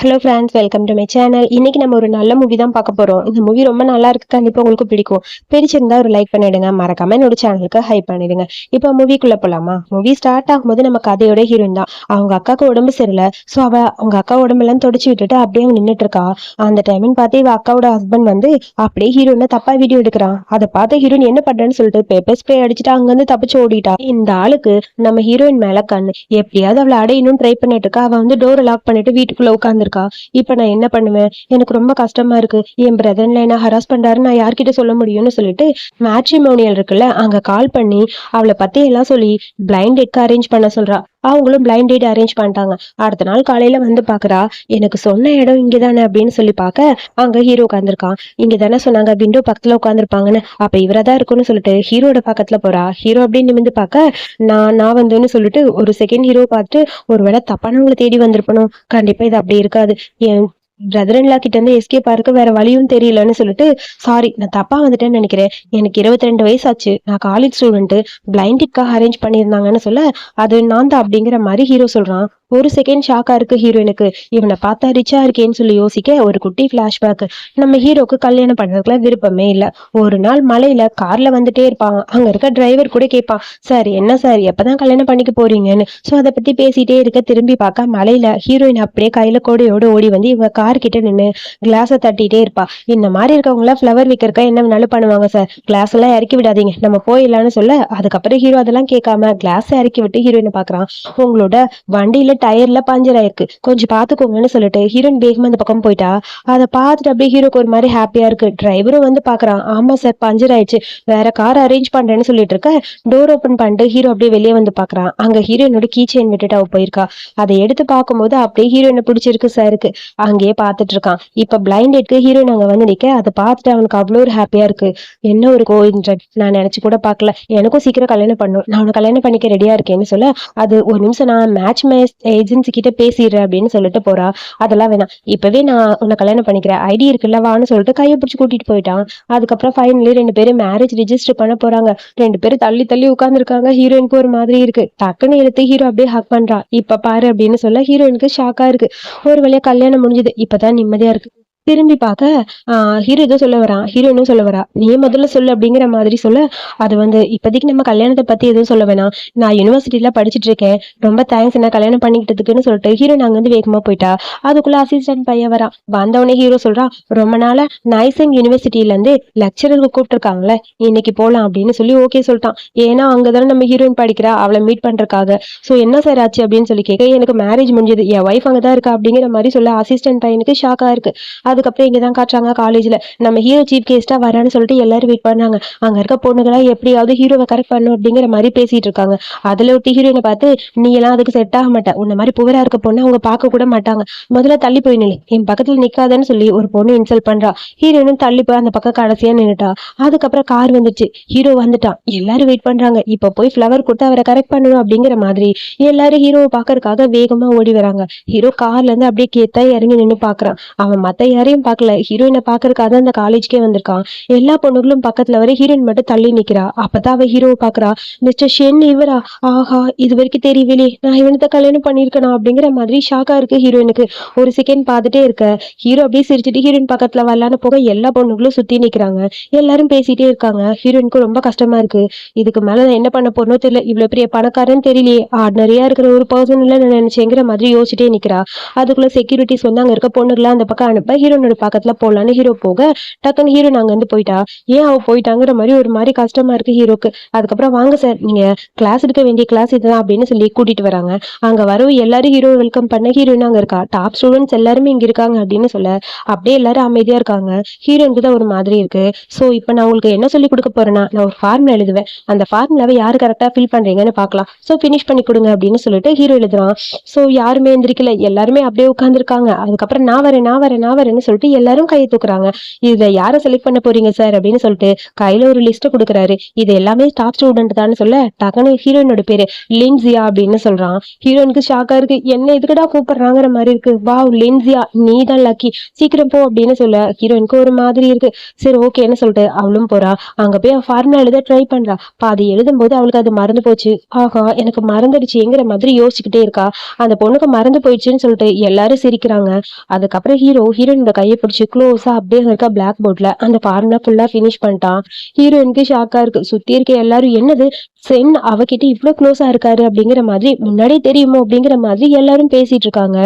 Hello friends, welcome to my channel. இன்னைக்கு நம்ம ஒரு நல்ல மூவி தான் பார்க்க போறோம். இந்த மூவி ரொம்ப நல்லா இருக்கு, கண்டிப்பா உங்களுக்கு பிடிக்கும். பிடிச்சிருந்தா ஒரு லைக் பண்ணிடுங்க, மறக்காம என்னோட சேனலுக்கு ஹைப் பண்ணிடுங்க. இப்போ மூவிக்குள்ள போலாமா? மூவி ஸ்டார்ட் ஆகும்போது நம்ம கதையோட ஹீரோயின் தான். அவங்க அக்காவுக்கு உடம்பு சரியில்லை. ஸோ அவங்க அக்கா உடம்பெல்லாம் தொடச்சி விட்டுட்டு அப்படியே நின்றுட்டு இருக்கா. அந்த டைம்னு பார்த்து இவ அக்காவோட ஹஸ்பண்ட் வந்து அப்படியே ஹீரோயினை தப்பா வீடியோ எடுக்கிறான். அதை பார்த்து ஹீரோயின் என்ன பண்றேன்னு சொல்லிட்டு பேப்பர் ஸ்ப்ரே அடிச்சுட்டு அங்கிருந்து தப்பிச்சு ஓடிட்டா. இந்த ஆளுக்கு நம்ம ஹீரோயின் மேல கண்ணு. எப்படியாவது அவளை அடையணும் ட்ரை பண்ணிட்டு இருக்கா. அவ வந்து டோரை லாக் பண்ணிட்டு வீட்டுக்குள்ள உட்காந்துருக்கா. இப்ப நான் என்ன பண்ணுவேன்? எனக்கு ரொம்ப கஷ்டமா இருக்கு. என் பிரதர்ல என்ன ஹராஸ் பண்றாரு, நான் யார்கிட்ட சொல்ல முடியும்னு சொல்லிட்டு மேட்ரிமோனியல் இருக்குல்ல, அங்க கால் பண்ணி அவளை பத்தி எல்லாம் சொல்லி பிளைண்ட் டேட்க்கு அரேஞ்ச் பண்ண சொல்றா. அவங்களும் பிளைண்ட் டேட் அரேஞ்ச் பண்ணிட்டாங்க. அடுத்த நாள் காலையில வந்து பாக்குறா. எனக்கு சொன்ன இடம் இங்கதானே அப்படின்னு சொல்லி பாக்க அங்க ஹீரோ உட்காந்துருக்கான். இங்க தானே சொன்னாங்க விண்டோ பக்கத்துல உட்காந்துருப்பாங்கன்னு. அப்ப இவரதான் இருக்கும்னு சொல்லிட்டு ஹீரோட பக்கத்துல போறா. ஹீரோ அப்படின்னு நிமிந்து பாக்க நான் வந்துன்னு சொல்லிட்டு ஒரு செகண்ட் ஹீரோ பார்த்துட்டு ஒருவேளை தப்பானவங்களை தேடி வந்திருப்பணும். கண்டிப்பா இது அப்படி இருக்காது. என் பிரதர் இன்லா கிட்ட இருந்து எஸ்கேப் ஆருக்கு வேற வழியும் தெரியலன்னு சொல்லிட்டு, சாரி நான் தப்பா வந்துட்டேன்னு நினைக்கிறேன். எனக்கு 22 வயசாச்சு. நான் காலேஜ் ஸ்டூடெண்ட். பிளைண்டிட்காக அரேஞ்ச் பண்ணியிருந்தாங்கன்னு சொல்ல, அது நான் தான் அப்படிங்கிற மாதிரி ஹீரோ சொல்றான். ஒரு செகண்ட் ஷாக்கா இருக்கு ஹீரோயினுக்கு. இவனை பார்த்தா ரிச்சா இருக்கேன்னு சொல்லி யோசிக்க ஒரு குட்டி பிளாஷ்பேக். நம்ம ஹீரோக்கு கல்யாணம் பண்றதுக்குலாம் விருப்பமே இல்ல. ஒரு நாள் மலையில கார்ல வந்துட்டே இருப்பாங்க. அங்க இருக்க டிரைவர் கூட கேட்பான், சார் என்ன சார் எப்பதான் கல்யாணம் பண்ணிக்க போறீங்கன்னு. சோ அதை பத்தி பேசிட்டே இருக்க, திரும்பி பார்க்க மலையில ஹீரோயின் அப்படியே கையில கோடையோட ஓடி வந்து இவ கார் கிட்ட நின்று கிளாஸை தட்டிட்டே இருப்பா. இந்த மாதிரி இருக்கவங்க எல்லாம் ஃபிளவர் விற்கிறக்க என்ன வேணாலும் பண்ணுவாங்க சார், கிளாஸ் எல்லாம் இறக்கி விடாதீங்க, நம்ம போயிடலான்னு சொல்ல, அதுக்கப்புறம் ஹீரோ அதெல்லாம் கேட்காம கிளாஸ் இறக்கி விட்டு ஹீரோயினை பாக்குறான். உங்களோட வண்டியில டயர்ல பஞ்சர் ஆயிருக்கு, கொஞ்சம் பாத்துக்கோங்கன்னு சொல்லிட்டு ஹீரோயின் வேகமா அந்த பக்கம் போயிட்டா. அதை பார்த்துட்டு அப்படியே ஹீரோக்கு ஒரு மாதிரி ஹாப்பியா இருக்கு. டிரைவரும் வந்து பாக்குறான். ஆமா சார் பஞ்சர் ஆயிடுச்சு, வேற கார் அரேஞ்ச் பண்றேன்னு சொல்லிட்டு இருக்க, டோர் ஓபன் பண்ணிட்டு ஹீரோ அப்படியே வெளியே வந்து பாக்குறான். அங்க ஹீரோயினோட கீ செயின் விட்டுட்டு அவ போயிருக்கா. அதை எடுத்து பார்க்கும்போது அப்படியே ஹீரோயினை பிடிச்சிருக்கு சாருக்கு. அங்கேயே பார்த்துட்டு இருக்கான். இப்ப பிளைண்ட் டேட்க்கு ஹீரோயின் அங்க வந்து நிக்க, அதை பார்த்துட்டு அவனுக்கு அவ்வளோ ஒரு ஹாப்பியா இருக்கு. என்ன ஒரு கோயின்சிடென்ட், நான் நினைச்சு கூட பார்க்கல. எனக்கும் சீக்கிரம் கல்யாணம் பண்ணும், நான் உனக்கு கல்யாணம் பண்ணிக்க ரெடியா இருக்கேன்னு சொல்ல, அது ஒரு நிமிஷம் நான் மேட்ச் ஏஜென்சி கிட்ட பேசிடுறேன் அப்படின்னு சொல்லிட்டு போறா. அதெல்லாம் வேணாம், இப்பவே நான் உன்னை கல்யாணம் பண்ணிக்கிறேன், ஐடி இருக்குல்ல வான்னு சொல்லிட்டு கையை பிடிச்சி கூட்டிட்டு போயிட்டான். அதுக்கப்புறம் ஃபைனலி 2 பேரும் மேரேஜ் ரிஜிஸ்டர் பண்ண போறாங்க. 2 பேரும் தள்ளி தள்ளி உட்கார்ந்துருக்காங்க. ஹீரோயினுக்கு ஒரு மாதிரி இருக்கு. டக்குன்னு எடுத்து ஹீரோ அப்படியே ஹக் பண்றா. இப்ப பாரு அப்படின்னு சொல்ல ஹீரோயினுக்கு ஷாக்கா இருக்கு. ஒரு வழியா கல்யாணம் முடிஞ்சது, இப்பதான் நிம்மதியா இருக்கு. திரும்பி பார்க்க ஹீரோ ஏதோ சொல்ல வரான். ஹீரோயினும் சொல்ல வரா, நீ முதல்ல சொல்லு அப்படிங்கிற மாதிரி சொல்ல, அது வந்து இப்போதைக்கு நம்ம கல்யாணத்தை பத்தி எதுவும் சொல்ல வேணாம், நான் யூனிவர்சிட்டியில படிச்சுட்டு இருக்கேன், ரொம்ப தேங்க்ஸ் என்ன கல்யாணம் பண்ணிக்கிட்டதுக்குன்னு சொல்லிட்டு ஹீரோயின் அங்க வந்து வேகமா போயிட்டா. அதுக்குள்ள அசிஸ்டன்ட் பையன் வரா. வந்தவனே ஹீரோ சொல்றான், ரொம்ப நாளா நைசம் யூனிவர்சிட்டியில இருந்து லெக்சரருக்கு கூப்பிட்டுருக்காங்களே, இன்னைக்கு போலாம் அப்படின்னு சொல்லி ஓகே சொல்லிட்டான். ஏன்னா அங்கதானே நம்ம ஹீரோயின் படிக்கிறா, அவளை மீட் பண்றதுக்காக. சோ என்ன சார் ஆச்சு அப்படின்னு சொல்லி கேட்க, எனக்கு மேரேஜ் முடிஞ்சது, என் ஒய்ஃப் அங்கதான் இருக்கா அப்படிங்கிற மாதிரி சொல்ல அசிஸ்டன்ட் பையனுக்கு ஷாக்கா இருக்கு. அதுக்கப்புறம் இங்கதான் காட்டுறாங்க காலேஜ்ல நம்ம ஹீரோ சீஃப் கெஸ்டா வரான்னு சொல்லிட்டு எல்லாரும் வெயிட் பண்ணாங்க. அங்க இருக்க பொண்ணுங்களா எப்படியாவது ஹீரோவை கரெக்ட் பண்ணும் அப்படிங்கிற மாதிரி பேசிட்டு இருக்காங்க. அதுல ஒட்டி ஹீரோயினை பார்த்து, நீ எல்லாம் அதுக்கு செட் ஆக மாட்டேன், உன்ன மாதிரி புவரா இருக்க பொண்ணு அவங்க பார்க்க கூட மாட்டாங்க, முதல்ல தள்ளி போய் நிலை, என் பக்கத்துல நிக்காதன்னு சொல்லி ஒரு பொண்ணு இன்சல்ட் பண்றா. ஹீரோயினும் தள்ளி போய் அந்த பக்கம் கடைசியா நின்னுட்டா. அதுக்கப்புறம் கார் வந்துச்சு, ஹீரோ வந்துட்டான். எல்லாரும் வெயிட் பண்றாங்க. இப்ப போய் ஃபிளவர் கொடுத்து அவரை கரெக்ட் பண்ணணும் அப்படிங்கிற மாதிரி எல்லாரும் ஹீரோவை பாக்குறதுக்காக வேகமா ஓடி வராங்க. ஹீரோ கார்ல இருந்து அப்படியே கேத்தா இறங்கி நின்று பாக்குறான். அவன் மத்த யாரையும் பார்க்கல, ஹீரோயினை பாக்குறதுக்காக அந்த காலேஜ்க்கே வந்திருக்கான். எல்லா பொண்ணுகளும் பக்கத்துல வர ஹீரோயின் மட்டும் தள்ளி நிக்கிறா. அப்பதான் அவ ஹீரோவை பாக்குறா. மிஸ்டர் ஷென் இவரா, ஆஹா இது வரைக்கும் தெரியவில்லை, நான் இவனத்தை கல்யாணம் பண்ணிருக்கணும் அப்படிங்கிற மாதிரி ஷாக்கா இருக்கு ஹீரோயினுக்கு. ஒரு செகண்ட் பார்த்துட்டே இருக்க, ஹீரோ அப்படியே சிரிச்சுட்டு ஹீரோயின் பக்கத்துல வரலான்னு போக எல்லா பொண்ணுகளும் சுத்தி நிக்கிறாங்க. எல்லாரும் பேசிட்டே இருக்காங்க. ஹீரோயினுக்கு ரொம்ப கஷ்டமா இருக்கு. இதுக்கு மேல நான் என்ன பண்ண போறனோ தெரியல, இவ்வளவு பெரிய பணக்காரன்னு தெரியலையே, ஆர்டினரியா இருக்கிற ஒரு பர்சன் இல்ல நான் நினைச்சேங்கிற மாதிரி யோசிச்சுட்டே நிக்கிறா. அதுக்குள்ள செக்யூரிட்டிஸ் வந்து அங்க இருக்க பொண்ணுகளா அந்த பக்கம் அனுப்ப, ஹீரோனோட பக்கத்துல போலான்னு ஹீரோ போக, டக்குன்னு ஹீரோயின் அங்க இருந்து போயிட்டா. ஏன் அவ போயிட்டாங்கிற மாதிரி ஒரு மாதிரி கஷ்டமா இருக்கு ஹீரோக்கு. அதுக்கப்புறம் வாங்க சார், நீங்க கிளாஸ் எடுக்க வேண்டிய கிளாஸ் இதுதான் அப்படின்னு சொல்லி கூட்டிட்டு வராங்க. அங்க வரவு எல்லாரும் ஹீரோ வெல்கம் பண்ண, ஹீரோயின் அங்க இருக்கா. டாப் ஸ்டூடெண்ட்ஸ் எல்லாருமே இங்க இருக்காங்க அப்படின்னு சொல்ல, அப்படியே எல்லாரும் அமைதியா இருக்காங்க. ஹீரோயினுக்கு தான் ஒரு மாதிரி இருக்கு. சோ இப்ப நான் உங்களுக்கு என்ன சொல்லி கொடுக்க போறேன்னா, நான் ஒரு ஃபார்முலா எழுதுவேன், அந்த ஃபார்முலாவை யாரு கரெக்டா ஃபில் பண்றீங்கன்னு பாக்கலாம், சோ பினிஷ் பண்ணி கொடுங்க அப்படின்னு சொல்லிட்டு ஹீரோ எழுதுறான். சோ யாருமே எந்திரிக்கல, எல்லாருமே அப்படியே உட்கார்ந்துருக்காங்க. அதுக்கப்புறம் நான் வரேன்னு சொல்லிட்டு எல்லாரும் கையை தூக்குறாங்க. இதுல யாரை செலக்ட் பண்ண போறீங்க சார் அப்படின்னு சொல்லிட்டு கையில ஒரு லிஸ்ட் கொடுக்குறாரு. இது எல்லாமே டாப் ஸ்டூடெண்ட் தான் சொல்ல டக்குனு ஹீரோயினோட பேரு லின்சியா அப்படின்னு சொல்றான். ஹீரோயினுக்கு ஷாக்கா இருக்கு. என்ன எதுக்குடா கூப்பிடுறாங்கிற மாதிரி இருக்கு. வாவ் லின்சியா, நீ தான் லக்கி, சீக்கிரம் போ அப்படின்னு சொல்ல ஹீரோயினுக்கு ஒரு மாதிரி இருக்கு. சரி ஓகேன்னு சொல்லிட்டு அவளும் போறா. அங்க போய் ஃபார்முலா எழுத ட்ரை பண்றா. பாதி எழுதும் போது அவளுக்கு அது மறந்து போச்சு. ஆகா எனக்கு மறந்துடுச்சுங்கிற மாதிரி யோசிச்சுக்கிட்டே இருக்கா. அந்த பொண்ணுக்கு மறந்து போயிடுச்சுன்னு சொல்லிட்டு எல்லாரும் சிரிக்கிறாங்க. அதுக்கப்புறம் ஹீரோயினோட கையை பிடிச்சி க்ளோஸா அப்படியே இருக்க பிளாக் போர்ட்ல அந்த ஃபார்முலா ஃபுல்லா ஃபினிஷ் பண்ணிட்டான். ஹீரோயினுக்கு ஷாக்கா இருக்கு. சுத்தி இருக்க எல்லாரும் என்னது சென் அவகிட்ட இவ்வளவு க்ளோஸா இருக்காரு அப்படிங்கிற மாதிரி முன்னாடியே தெரியுமோ அப்படிங்கிற மாதிரி எல்லாரும் பேசிட்டு இருக்காங்க.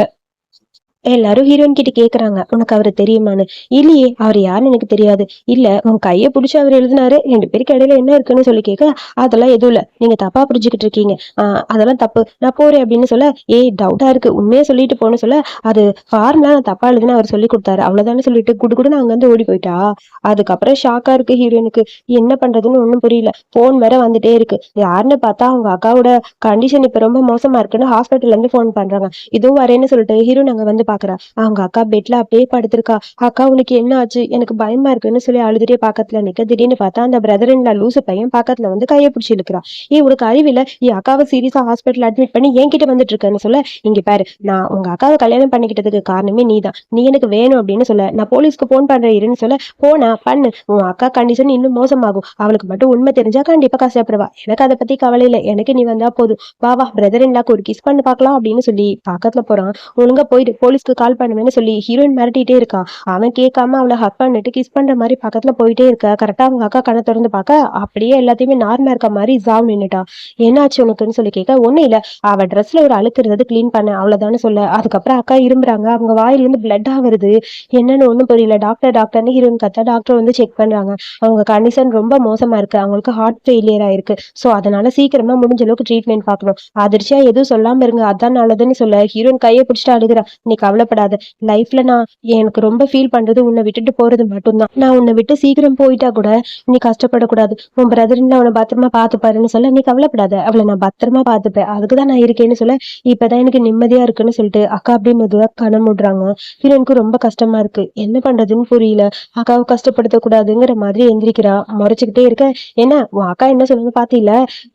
எல்லாரும் ஹீரோயின் கிட்ட கேக்குறாங்க, உனக்கு அவரு தெரியுமான்னு. இல்லையே, அவர் யாருன்னு எனக்கு தெரியாது. இல்ல உன் கைய புடிச்சு அவர் எழுதினாரு, 2 பேருக்கு இடையில என்ன இருக்குன்னு சொல்லி கேட்க, அதெல்லாம் எதுவும் இல்ல, நீங்க தப்பா புரிஞ்சுக்கிட்டு இருக்கீங்க, அதெல்லாம் தப்பு, நான் போறேன் அப்படின்னு சொல்ல, ஏய் டவுட்டா இருக்கு, உண்மையா சொல்லிட்டு போன்னு சொல்ல, அது ஃபார்முலா நான் தப்பா எழுதுன்னு அவர் சொல்லி கொடுத்தாரு, அவ்வளவுதானே சொல்லிட்டு குடுக்குடுன்னு அங்க இருந்து ஓடி போயிட்டா. அதுக்கப்புறம் ஷாக்கா இருக்கு ஹீரோயினுக்கு. என்ன பண்றதுன்னு ஒண்ணும் புரியல. போன் வேற வந்துட்டே இருக்கு. யாருன்னு பார்த்தா அவங்க அக்காவோட கண்டிஷன் இப்ப ரொம்ப மோசமா இருக்குன்னு ஹாஸ்பிட்டல்ல இருந்து போன் பண்றாங்க. இதுவும் வரேன்னு சொல்லிட்டு ஹீரோயின் அங்க வந்து பாக்குறா. அவங்க அக்கா பெட்ல அப்படியே படுத்திருக்கா. அக்கா உனக்கு என்ன ஆச்சு, எனக்கு பயமா இருக்குன்னு சொல்லி அழுதுட்டே பக்கத்துல நிக்க, திடீர்னு பார்த்தா அந்த பிரதர் இன் லா லூசு பையன் பக்கத்துல வந்து கையை பிடிச்சி இழுக்கிறான். உனக்கு அறிவில என் அக்காவை சீரியஸா ஹாஸ்பிட்டல் அட்மிட் பண்ணி என்கிட்ட வந்துட்டு இருக்கேன்னு சொல்ல, இங்க பாரு, நான் உங்க அக்காவை கல்யாணம் பண்ணிக்கிட்டதுக்கு காரணமே நீதான், நீ எனக்கு வேணும் அப்படின்னு சொல்ல, நான் போலீஸ்க்கு போன் பண்றேன் இருன்னு சொல்ல, போனா பண்ணு, உன் அக்கா கண்டிஷன் இன்னும் மோசமாகும், அவளுக்கு மட்டும் உண்மை தெரிஞ்சா கண்டிப்பா கஷ்டப்படுவா, எனக்கு அதை பத்தி கவலை இல்லை, எனக்கு நீ வந்தா போதும், வா வா பிரதர் இன் லாக்கு ஒரு கிஸ் பண்ணி பாக்கலாம் அப்படின்னு சொல்லி பக்கத்துல போறான். ஒழுங்கா போயிட்டு போலீஸ்க்கு கால் பண்ணுவேன்னு சொல்லி ஹீரோயின் மிரட்டிட்டே இருக்கா. அவன் கேட்காம அவளை ஹக் பண்ணிட்டு கிஸ் பண்ற மாதிரி பக்கத்துல போயிட்டே இருக்க. கரெக்டா அவங்க அக்கா கண்ணை திறந்து பார்க்க அப்படியே எல்லாத்தையுமே நார்மலா இருக்க மாதிரி ஜாம் நின்னுட்டா. என்னாச்சு உனக்குன்னு சொல்லி கேட்க, ஒண்ணு இல்ல, அவ ட்ரெஸ்ல ஒரு அழுக்கு இருந்தது கிளீன் பண்ண அவ்வளவுதான்னு சொல்ல. அதுக்கப்புறம் அக்கா இரும்புறாங்க, அவங்க வாயில இருந்து பிளட்டா வருது. என்னன்னு ஒண்ணும் புரியல. டாக்டர்னு ஹீரோயின் கத்தா டாக்டர் வந்து செக் பண்றாங்க. அவங்க கண்டிஷன் ரொம்ப மோசமா இருக்கு, அவங்களுக்கு ஹார்ட் ஃபெயிலியர் ஆயிருக்கு, சோ அதனால சீக்கிரமா முடிஞ்ச அளவுக்கு ட்ரீட்மெண்ட் பாக்கணும், அதிர்ச்சியா எதுவும் சொல்லாம இருங்க, அதான் நல்லதுன்னு சொல்ல ஹீரோயின் கையை பிடிச்சிட்டு அழுகுறா. நீ கவலைப்படாத, லைஃப்ல நான் எனக்கு ரொம்ப ஃபீல் பண்றது உன்னை விட்டுட்டு போறது மட்டும்தான், நான் உன்னை விட்டு சீக்கிரம் போயிட்டா கூட நீ கஷ்டப்படக்கூடாது, உன் பிரதர்ல அவனை பத்திரமா பாத்துப்பாருன்னு சொல்ல, நீ கவலைப்படாத, அவளை நான் பத்திரமா பாத்துப்பேன், அதுக்குதான் நான் இருக்கேன்னு சொல்ல, இப்பதான் எனக்கு நிம்மதியா இருக்குன்னு சொல்லிட்டு அக்கா அப்படியே மெதுவா கண்ண மூடுறாங்க. ஹீரோனுக்கு ரொம்ப கஷ்டமா இருக்கு, என்ன பண்றதுன்னு புரியல. அக்காவை கஷ்டப்படுத்த கூடாதுங்கிற மாதிரி எந்திரிக்கிறா. முறைச்சுக்கிட்டே இருக்க, என்ன உன் அக்கா என்ன சொல்லுங்க பாத்தீல,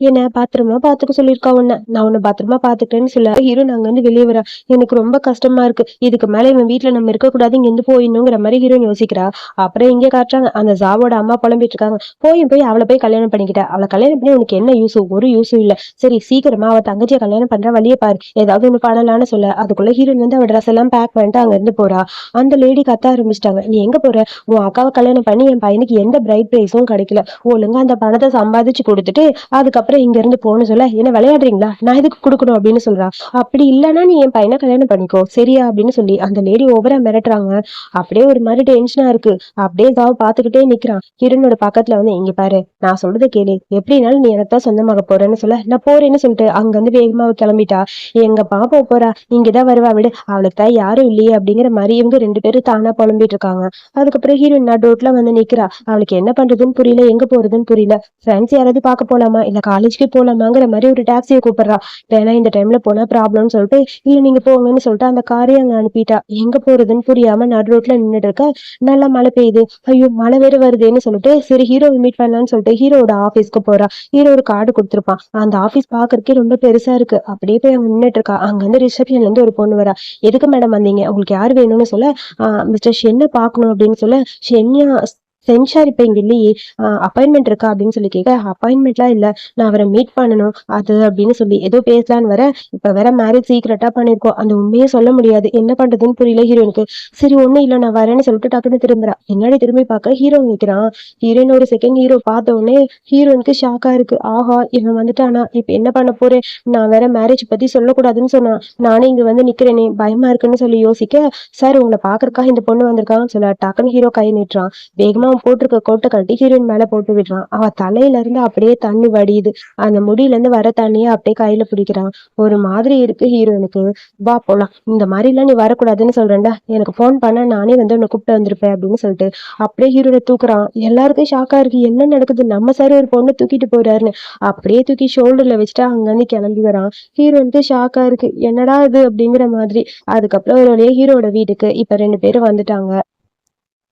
என்ன பத்திரமா பாத்துக்க சொல்லியிருக்கா, உன்ன நான் உன்னை பத்திரமா பாத்துக்கிட்டேன்னு சொல்ல ஹீரோ அங்க இருந்து வெளியே வரா. எனக்கு ரொம்ப கஷ்டமா இருக்கு, இதுக்கு மேல இவன் வீட்டுல நம்ம இருக்கக்கூடாது, இங்க இருந்து போயிடணுங்கிற மாதிரி ஹீரோயின் யோசிக்கிறா. அப்புறம் இங்கே காட்டுறாங்க, அந்த ஜாவோட அம்மா புலம்பிட்டு இருக்காங்க. போய் அவளை போய் கல்யாணம் பண்ணிக்கிட்ட, அவளை கல்யாணம் பண்ணி உனக்கு என்ன யூஸ், ஒரு யூஸும் இல்ல, சரி சீக்கிரமா அவ தங்கச்சியை கல்யாணம் பண்ற வழியை பாரு, ஏதாவது ஒண்ணு பண்ணலான்னு சொல்ல, அதுக்குள்ள ஹீரோயின் வந்து அவ ட்ரெஸ் எல்லாம் பேக் பண்ணிட்டு அங்க இருந்து போறா. அந்த லேடி கத்த ஆரம்பிச்சிட்டாங்க, நீ எங்க போற, உன் அக்காவை கல்யாணம் பண்ணி என் பையனுக்கு எந்த பிரைட் பிரைஸும் கிடைக்கல, ஒழுங்கா அந்த பணத்தை சம்பாதிச்சு கொடுத்துட்டு அதுக்கப்புறம் இங்க இருந்து போன்னு சொல்ல, என்ன விளையாடுறீங்களா, நான் எதுக்கு கொடுக்கணும் அப்படின்னு சொல்றா. அப்படி இல்லைன்னா நீ என் பையனை கல்யாணம் பண்ணிக்கோ சரியா அப்படின்னு சொல்லி அந்த லேடி ஓவரா மிரட்டுறாங்க. அப்படியே ஒரு மாதிரி டென்ஷனா இருக்கு. அப்படியே ஜாவ் பாத்துக்கிட்டே நிக்கிறான். ஹீரோனோட பக்கத்துல வந்து, இங்க பாரு, நான் சொல்றதை கேளு, எப்படினாலும் நீ எனக்கு தான் சொந்தமாக போறேன்னு சொல்ல, நான் போறேன்னு சொல்லிட்டு அங்க வந்து வேகமா கிளம்பிட்டா. எங்க பாப்பா போறா, இங்கதான் வருவா விடு, அவளுக்கு தான் யாரும் இல்லையே அப்படிங்கிற மாதிரி இவங்க 2 பேரும் தானா புலம்பிட்டு இருக்காங்க. அதுக்கப்புறம் ஹீரோயின் ரோட்ல வந்து நிக்கிறா. அவளுக்கு என்ன பண்றதுன்னு புரியல, எங்க போறதுன்னு புரியல. ஃப்ரெண்ட்ஸ் யாராவது பார்க்க போலாமா இல்ல காலேஜ்க்கு போலாமாங்கிற மாதிரி ஒரு டாக்ஸியை கூப்பிடுறா. வேணா இந்த டைம்ல போனா ப்ராப்ளம்னு சொல்லிட்டு, இல்ல நீங்க போங்கன்னு சொல்லிட்டு அந்த காரையை அங்க அனுப்பிட்டா. எங்க போறதுன்னு புரியாம நடு ரோட்ல நின்னுட்டு இருக்க. நல்லா மழை பெய்யுது. ஐயோ மழை வேற வருதுன்னு சொல்லிட்டு சரி ஹீரோவை மீட் பண்ணலாம்னு சொல்லிட்டு ஹீரோட ஆபீஸ்க்கு போறா. ஹீரோ ஒரு கார்டு கொடுத்துருப்பான். அந்த ஆபீஸ் பாக்குறதுக்கே ரொம்ப பெருசா இருக்கு. அப்படியே போய் அங்க நின்னுட்டு இருக்கா. அங்க வந்து ரிசப்ஷன்ல இருந்து ஒரு பொண்ணு வரா. எதுக்கு மேடம் வந்தீங்க, உங்களுக்கு யாரு வேணும்னு சொல்ல, மிஸ்டர் ஷென்னை பாக்கணும் அப்படின்னு சொல்ல, ஷென்யா சென்ஷார் இப்ப இங்க இல்லையே, அப்பாயின்மெண்ட் இருக்கா அப்படின்னு சொல்லி கேட்க, அப்பாயின்மெண்ட்லாம் இல்ல, நான் அவரை மீட் பண்ணணும் அது அப்படின்னு சொல்லி ஏதோ பேசலான்னு வர, இப்ப வேற மேரேஜ் சீக்கிரட்டா பண்ணிருக்கோம், அந்த உண்மையே சொல்ல முடியாது, என்ன பண்றதுன்னு புரியல ஹீரோனுக்கு. சரி ஒண்ணும் இல்ல நான் வரேன்னு சொல்லிட்டு டக்குன்னு திரும்புறா. பின்னாடி திரும்பி பார்க்க ஹீரோ நிக்கிறான். ஹீரோயின் ஒரு செகண்ட் ஹீரோ பார்த்த உடனே ஹீரோனுக்கு ஷாக்கா இருக்கு. ஆஹா இவன் வந்துட்டானா, இப்ப என்ன பண்ண போறேன், நான் வேற மேரேஜ் பத்தி சொல்லக்கூடாதுன்னு சொன்னான், நானே இங்க வந்து நிக்கிறேனே பயமா இருக்குன்னு சொல்லி யோசிக்க, சார் உங்களை பாக்குறதுக்காக இந்த பொண்ணு வந்திருக்காங்கன்னு சொல்ல டக்குன்னு ஹீரோ கை நீட்டுறான். வேகமா போட்டிருக்க கோட்டை கட்டி ஹீரோயின் மேல போட்டு விடுறான். அவ தலையில இருந்து அப்படியே தண்ணி வடியுது. அந்த முடியில இருந்து வர தண்ணிய அப்படியே கையில பிடிக்கிறான். ஒரு மாதிரி இருக்கு ஹீரோனுக்கு. வா போலாம், இந்த மாதிரி எல்லாம் நீ வரக்கூடாதுன்னு சொல்றேன்டா, எனக்கு போன் பண்ண நானே வந்து உன்னை கூப்பிட்டு வந்திருப்பேன் அப்படின்னு சொல்லிட்டு அப்படியே ஹீரோனை தூக்குறான். எல்லாருக்கும் ஷாக்கா இருக்கு, என்ன நடக்குது, நம்ம சார் ஒரு பொண்ணு தூக்கிட்டு போறாருன்னு. அப்படியே தூக்கி ஷோல்டர்ல வச்சுட்டு அங்க இருந்து கிளம்பி வரான். ஹீரோனுக்கு ஷாக்கா இருக்கு, என்னடா இது அப்படிங்கிற மாதிரி. அதுக்கப்புறம் ஒரு வழியா ஹீரோட வீட்டுக்கு இப்ப 2 பேரும் வந்துட்டாங்க.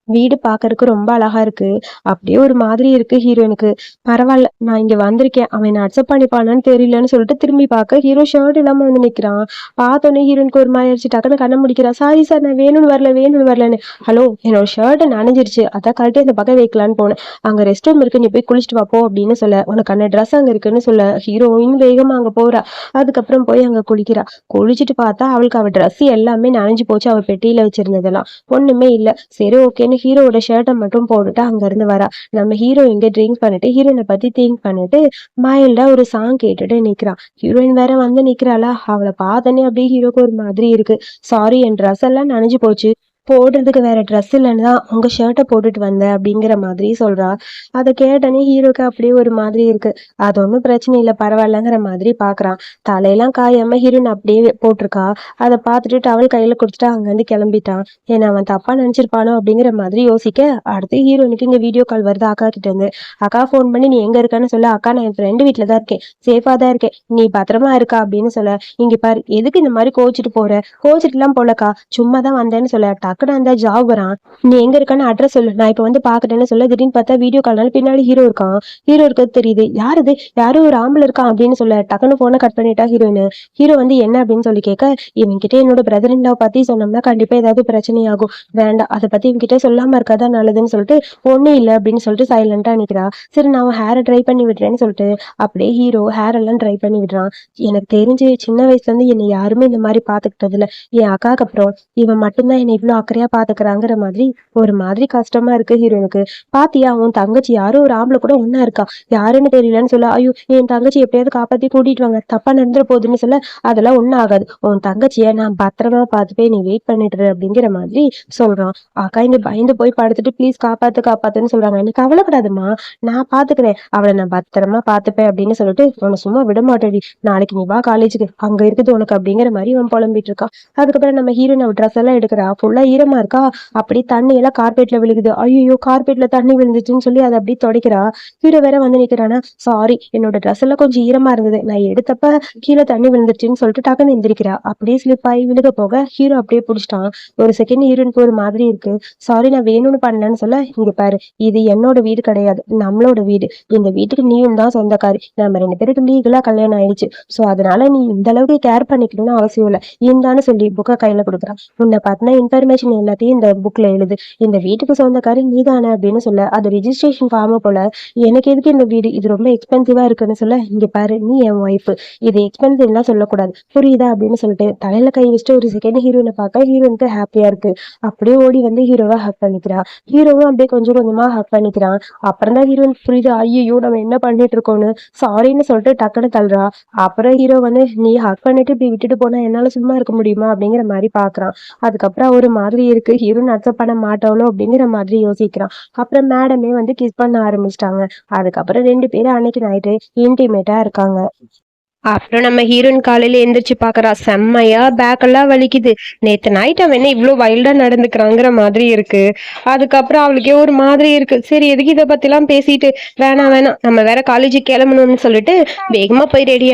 வீடு பாக்கறதுக்கு ரொம்ப அழகா இருக்கு. அப்படியே ஒரு மாதிரி இருக்கு ஹீரோயினுக்கு. பரவாயில்ல, நான் இங்க வந்திருக்கேன், அவன் என்ன அக்செப்ட் பண்ணிப்பானான்னு தெரியலன்னு சொல்லிட்டு திரும்பி பார்க்க ஹீரோ ஷர்ட் இல்லாம வந்து நிக்கிறான். பார்த்தோன்னே ஹீரோயினுக்கு ஒரு மாதிரி ஆயிடுச்சு. டக்குன்னு கண்ண முடிக்கிறா. சாரி சார், நான் வேணும்னு வரலன்னு. ஹலோ, என்னோட ஷர்ட் நனைஞ்சிருச்சு, அதான் கழட்டி அந்த பக்கம் வைக்கலான்னு போனேன். அங்க ரெஸ்ட் ரூம் இருக்கு, நீ போய் குளிச்சுட்டு வா போ அப்படின்னு சொல்ல, உனக்கான ட்ரெஸ் அங்க இருக்குன்னு சொல்ல ஹீரோயின் வேகமா அங்க போறா. அதுக்கப்புறம் போய் அங்க குளிக்கிறா. குளிச்சுட்டு பார்த்தா அவளுக்கு அவ ட்ரெஸ் எல்லாமே நனைஞ்சு போச்சு. அவ பெட்டியில வச்சிருந்ததெல்லாம் ஒண்ணுமே இல்ல. சரி ஓகேன்னு ஹீரோவோட ஷர்ட்டை மட்டும் போட்டுட்டு அங்க இருந்து வரா. நம்ம ஹீரோ இங்க ட்ரிங்க் பண்ணிட்டு ஹீரோயினை பத்தி திங்க் பண்ணிட்டு மைல்டா ஒரு சாங் கேட்டுட்டு நிக்கிறான். ஹீரோயின் வேற வந்து நிக்கிறாளா, அவளை பார்த்தனே அப்படியே ஹீரோக்கு ஒரு மாதிரி இருக்கு. சாரி, என் ட்ரெஸ் எல்லாம் நனைஞ்சு போச்சு, போடுறதுக்கு வேற ட்ரெஸ் இல்லைன்னு தான் உங்க ஷர்ட்டை போட்டுட்டு வந்தேன் அப்படிங்கிற மாதிரி சொல்றா. அதை கேட்டனே ஹீரோக்கு அப்படியே ஒரு மாதிரி இருக்கு. அது ஒன்றும் பிரச்சனை இல்லை, பரவாயில்லங்கிற மாதிரி பாக்குறான். தலையெல்லாம் காயாம ஹீரோயின் அப்படியே போட்டிருக்கா. அதை பார்த்துட்டு டவல் கையில கொடுத்துட்டு அங்கிருந்து கிளம்பிட்டான். ஏன்னா அவன் தப்பா நினைச்சிருப்பானோ அப்படிங்கிற மாதிரி யோசிக்க, அடுத்து ஹீரோனுக்கு இங்க வீடியோ கால் வருது அக்கா கிட்ட இருந்து. அக்கா ஃபோன் பண்ணி நீ எங்க இருக்கான்னு சொல்ல, அக்கா நான் என் ஃப்ரெண்டு வீட்டுல தான் இருக்கேன், சேஃபா தான் இருக்கேன், நீ பத்திரமா இருக்கா அப்படின்னு சொல்ல, இங்க பாரு எதுக்கு இந்த மாதிரி கோச்சிட்டு போற, கோச்சிட்டு எல்லாம் போலக்கா, சும்மா தான் வந்தேன்னு சொல்ல, டக்குனு அந்த ஜாப் வரான். நீ எங்க இருக்கான்னு அட்ரஸ் சொல்லு, நான் இப்ப வந்து பாக்குறேன்னு சொல்ல, திடீர்னு பார்த்தா வீடியோ கால்னால பின்னாடி ஹீரோ இருக்கான். ஹீரோ இருக்கிறது தெரியுது. யாரு இது, யாரும் ஒரு ஆம்பளை இருக்கான் அப்படின்னு சொல்ல, டக்குனு போனை கட் பண்ணிட்டா ஹீரோயின். ஹீரோ வந்து என்ன அப்படின்னு சொல்லி கேட்க, இவன்கிட்ட என்னோட பிரதர் இன் லவ் பத்தி சொன்னோம்னா கண்டிப்பா ஏதாவது பிரச்சனை ஆகும், வேண்டாம் அதை பத்தி இவன்கிட்ட சொல்லாம இருக்காதா நல்லதுன்னு சொல்லிட்டு ஒண்ணும் இல்லை அப்படின்னு சொல்லிட்டு சைலண்டா நிக்கிறா. சரி நான் அவன் ஹேரை ட்ரை பண்ணி விடுறேன்னு சொல்லிட்டு அப்படியே ஹீரோ ஹேர் எல்லாம் ட்ரை பண்ணி விடுறான். எனக்கு தெரிஞ்சு சின்ன வயசுல இருந்து என்னை யாருமே இந்த மாதிரி பாத்துக்கிட்டது இல்ல, என் அக்காக்கு அப்புறம் இவன் மட்டும்தான் என்னை இவ்வளவு அக்கறையா பாத்துக்கிறாங்கிற மாதிரி ஒரு மாதிரி கஷ்டமா இருக்கு ஹீரோனுக்கு. பாத்தியா, உன் தங்கச்சி யாரோ ஒரு ஆம்பளை கூட ஒன்னா இருக்கா, யாருன்னு தெரியலன்னு சொல்ல, ஐயோ என் தங்கச்சி எப்படியாவது காப்பாத்தி கூட்டிட்டு வாங்க, தப்பா நடந்துட போகுதுன்னு சொல்ல, அதெல்லாம் ஒண்ணும் ஆகாது, உன் தங்கச்சிய நான் பத்திரமா பார்த்துப்பே, நீ வெயிட் பண்ணிட்டு அப்படிங்கிற மாதிரி சொல்றான். அக்கா இங்க பயந்து போய் படுத்துட்டு ப்ளீஸ் காப்பாத்துன்னு சொல்றாங்க. எனக்கு கவலைப்படாதுமா, நான் பாத்துக்கிறேன், அவளை நான் பத்திரமா பாத்துப்பேன் அப்படின்னு சொல்லிட்டு உன்னை சும்மா விட மாட்டேடி, நாளைக்கு நீ வா காலேஜுக்கு, அங்க இருக்குது உனக்கு அப்படிங்கிற மாதிரி அவன் புலம்பிட்டு இருக்கான். அதுக்கப்புறம் நம்ம ஹீரோயின் அவ ட்ரெஸ் எல்லாம் எடுக்கிறா. ஃபுல்லா ஈரமா இருக்கா, அப்படி தண்ணி எல்லாம் கார்பெட்ல விழுகுது. ஐயோ கார்பெட்ல தண்ணி விழுந்துச்சுன்னு சொல்லி அதை அப்படி துடைக்கிறா. ஹீரோ வேற வந்து நிக்கிறானா, சாரி என்னோட ட்ரெஸ் எல்லாம் கொஞ்சம் ஈரமா இருந்தது, நான் எடுத்தப்ப கீழே தண்ணி விழுந்துருச்சுன்னு சொல்லிட்டு டக்குன்னு எந்திரிக்கிறா. அப்படியே ஸ்லிப் ஆகி விழுக போக ஹீரோ அப்படியே பிடிச்சிட்டான். ஒரு செகண்ட் ஹீரோனுக்கு ஒரு மாதிரி இருக்கு. சாரி நான் வேணும்னு பண்ணலன்னு சொல்ல, இங்க பாரு இது என்னோட வீடு கிடையாது, நம்மளோட வீடு, இந்த வீட்டுக்கு நீயும் தான் சொந்தக்காரி, நம்ம ரெண்டு பேருக்கு லீகலா கல்யாணம் ஆயிடுச்சு, சோ அதனால நீ இந்த அளவுக்கு கேர் பண்ணிக்கணும்னு அவசியம் இல்லை, இந்தான்னு சொல்லி புக்கை கையில கொடுக்குறான். உன்னை பார்த்தினா இன்ஃபர்மேஷன் எல்லாத்தையும் இந்த புக்ல எழுது, இந்த வீட்டுக்கு சொந்தக்காரி நீதானே அப்படின்னு சொல்ல, அது ரிஜிஸ்ட்ரேஷன் ஃபார்ம் போல, எனக்கு எதுக்கு இந்த வீடு, இது ரொம்ப எக்ஸ்பென்சிவா இருக்குன்னு சொல்ல, இங்க பாரு நீ என் ஒய்ஃப், இது எக்ஸ்பென்சிவ்லாம் சொல்லக்கூடாது புரியுதா அப்படின்னு சொல்லிட்டு தலையில கை வச்சுட்டு ஒரு செகண்ட் ஹீரோயினை பார்க்க ஹீரோனுக்கு ஹாப்பியா இருக்கு. அப்படியே ஓடி வந்து ஹீரோவை ஹக் பண்ணிக்கிறான். ஹீரோவும் அப்படியே கொஞ்சம் கொஞ்சமா ஹக் பண்ணிக்கிறான். அப்புறம் தான் ஹீரோயின் புரியுது, ஐயோ நம்ம என்ன பண்ணிட்டு இருக்கோம்னு. சாரின்னு சொல்லிட்டு டக்குன்னு தள்ளுறா. அப்புறம் ஹீரோ வந்து நீ ஹக் பண்ணிட்டு இப்படி விட்டுட்டு போனா என்னால சும்மா இருக்க முடியுமா அப்படிங்கிற மாதிரி பாக்குறான். அதுக்கப்புறம் ஒரு மாதிரி இருக்கு, ஹீரோயின் அக்செப்ட் பண்ண மாட்டாளோ அப்படிங்கிற மாதிரி யோசிக்கிறான். அப்புறம் மேடமே வந்து கிஸ் பண்ண ஆரம்பிச்சிட்டாங்க. அதுக்கப்புறம் ரெண்டு பேரும் அன்னைக்கு நைட்டு இன்டிமேட்டா இருக்காங்க. அப்புறம் நம்ம ஹீரோயின் காலையில எந்திரிச்சு பாக்குறா, செம்மையா பேக் எல்லாம் வலிக்குது, நேத்து நைட் அவன் என்ன இவ்வளவு வைல்டா நடந்துக்கிறாங்கிற மாதிரி இருக்கு. அதுக்கப்புறம் அவளுக்கே ஒரு மாதிரி இருக்கு. சரி எதுக்கு இதை பத்தி எல்லாம் பேசிட்டு, வேணாம் நம்ம வேற காலேஜுக்கு கிளம்பணும்னு சொல்லிட்டு வேகமா போய் ரெடி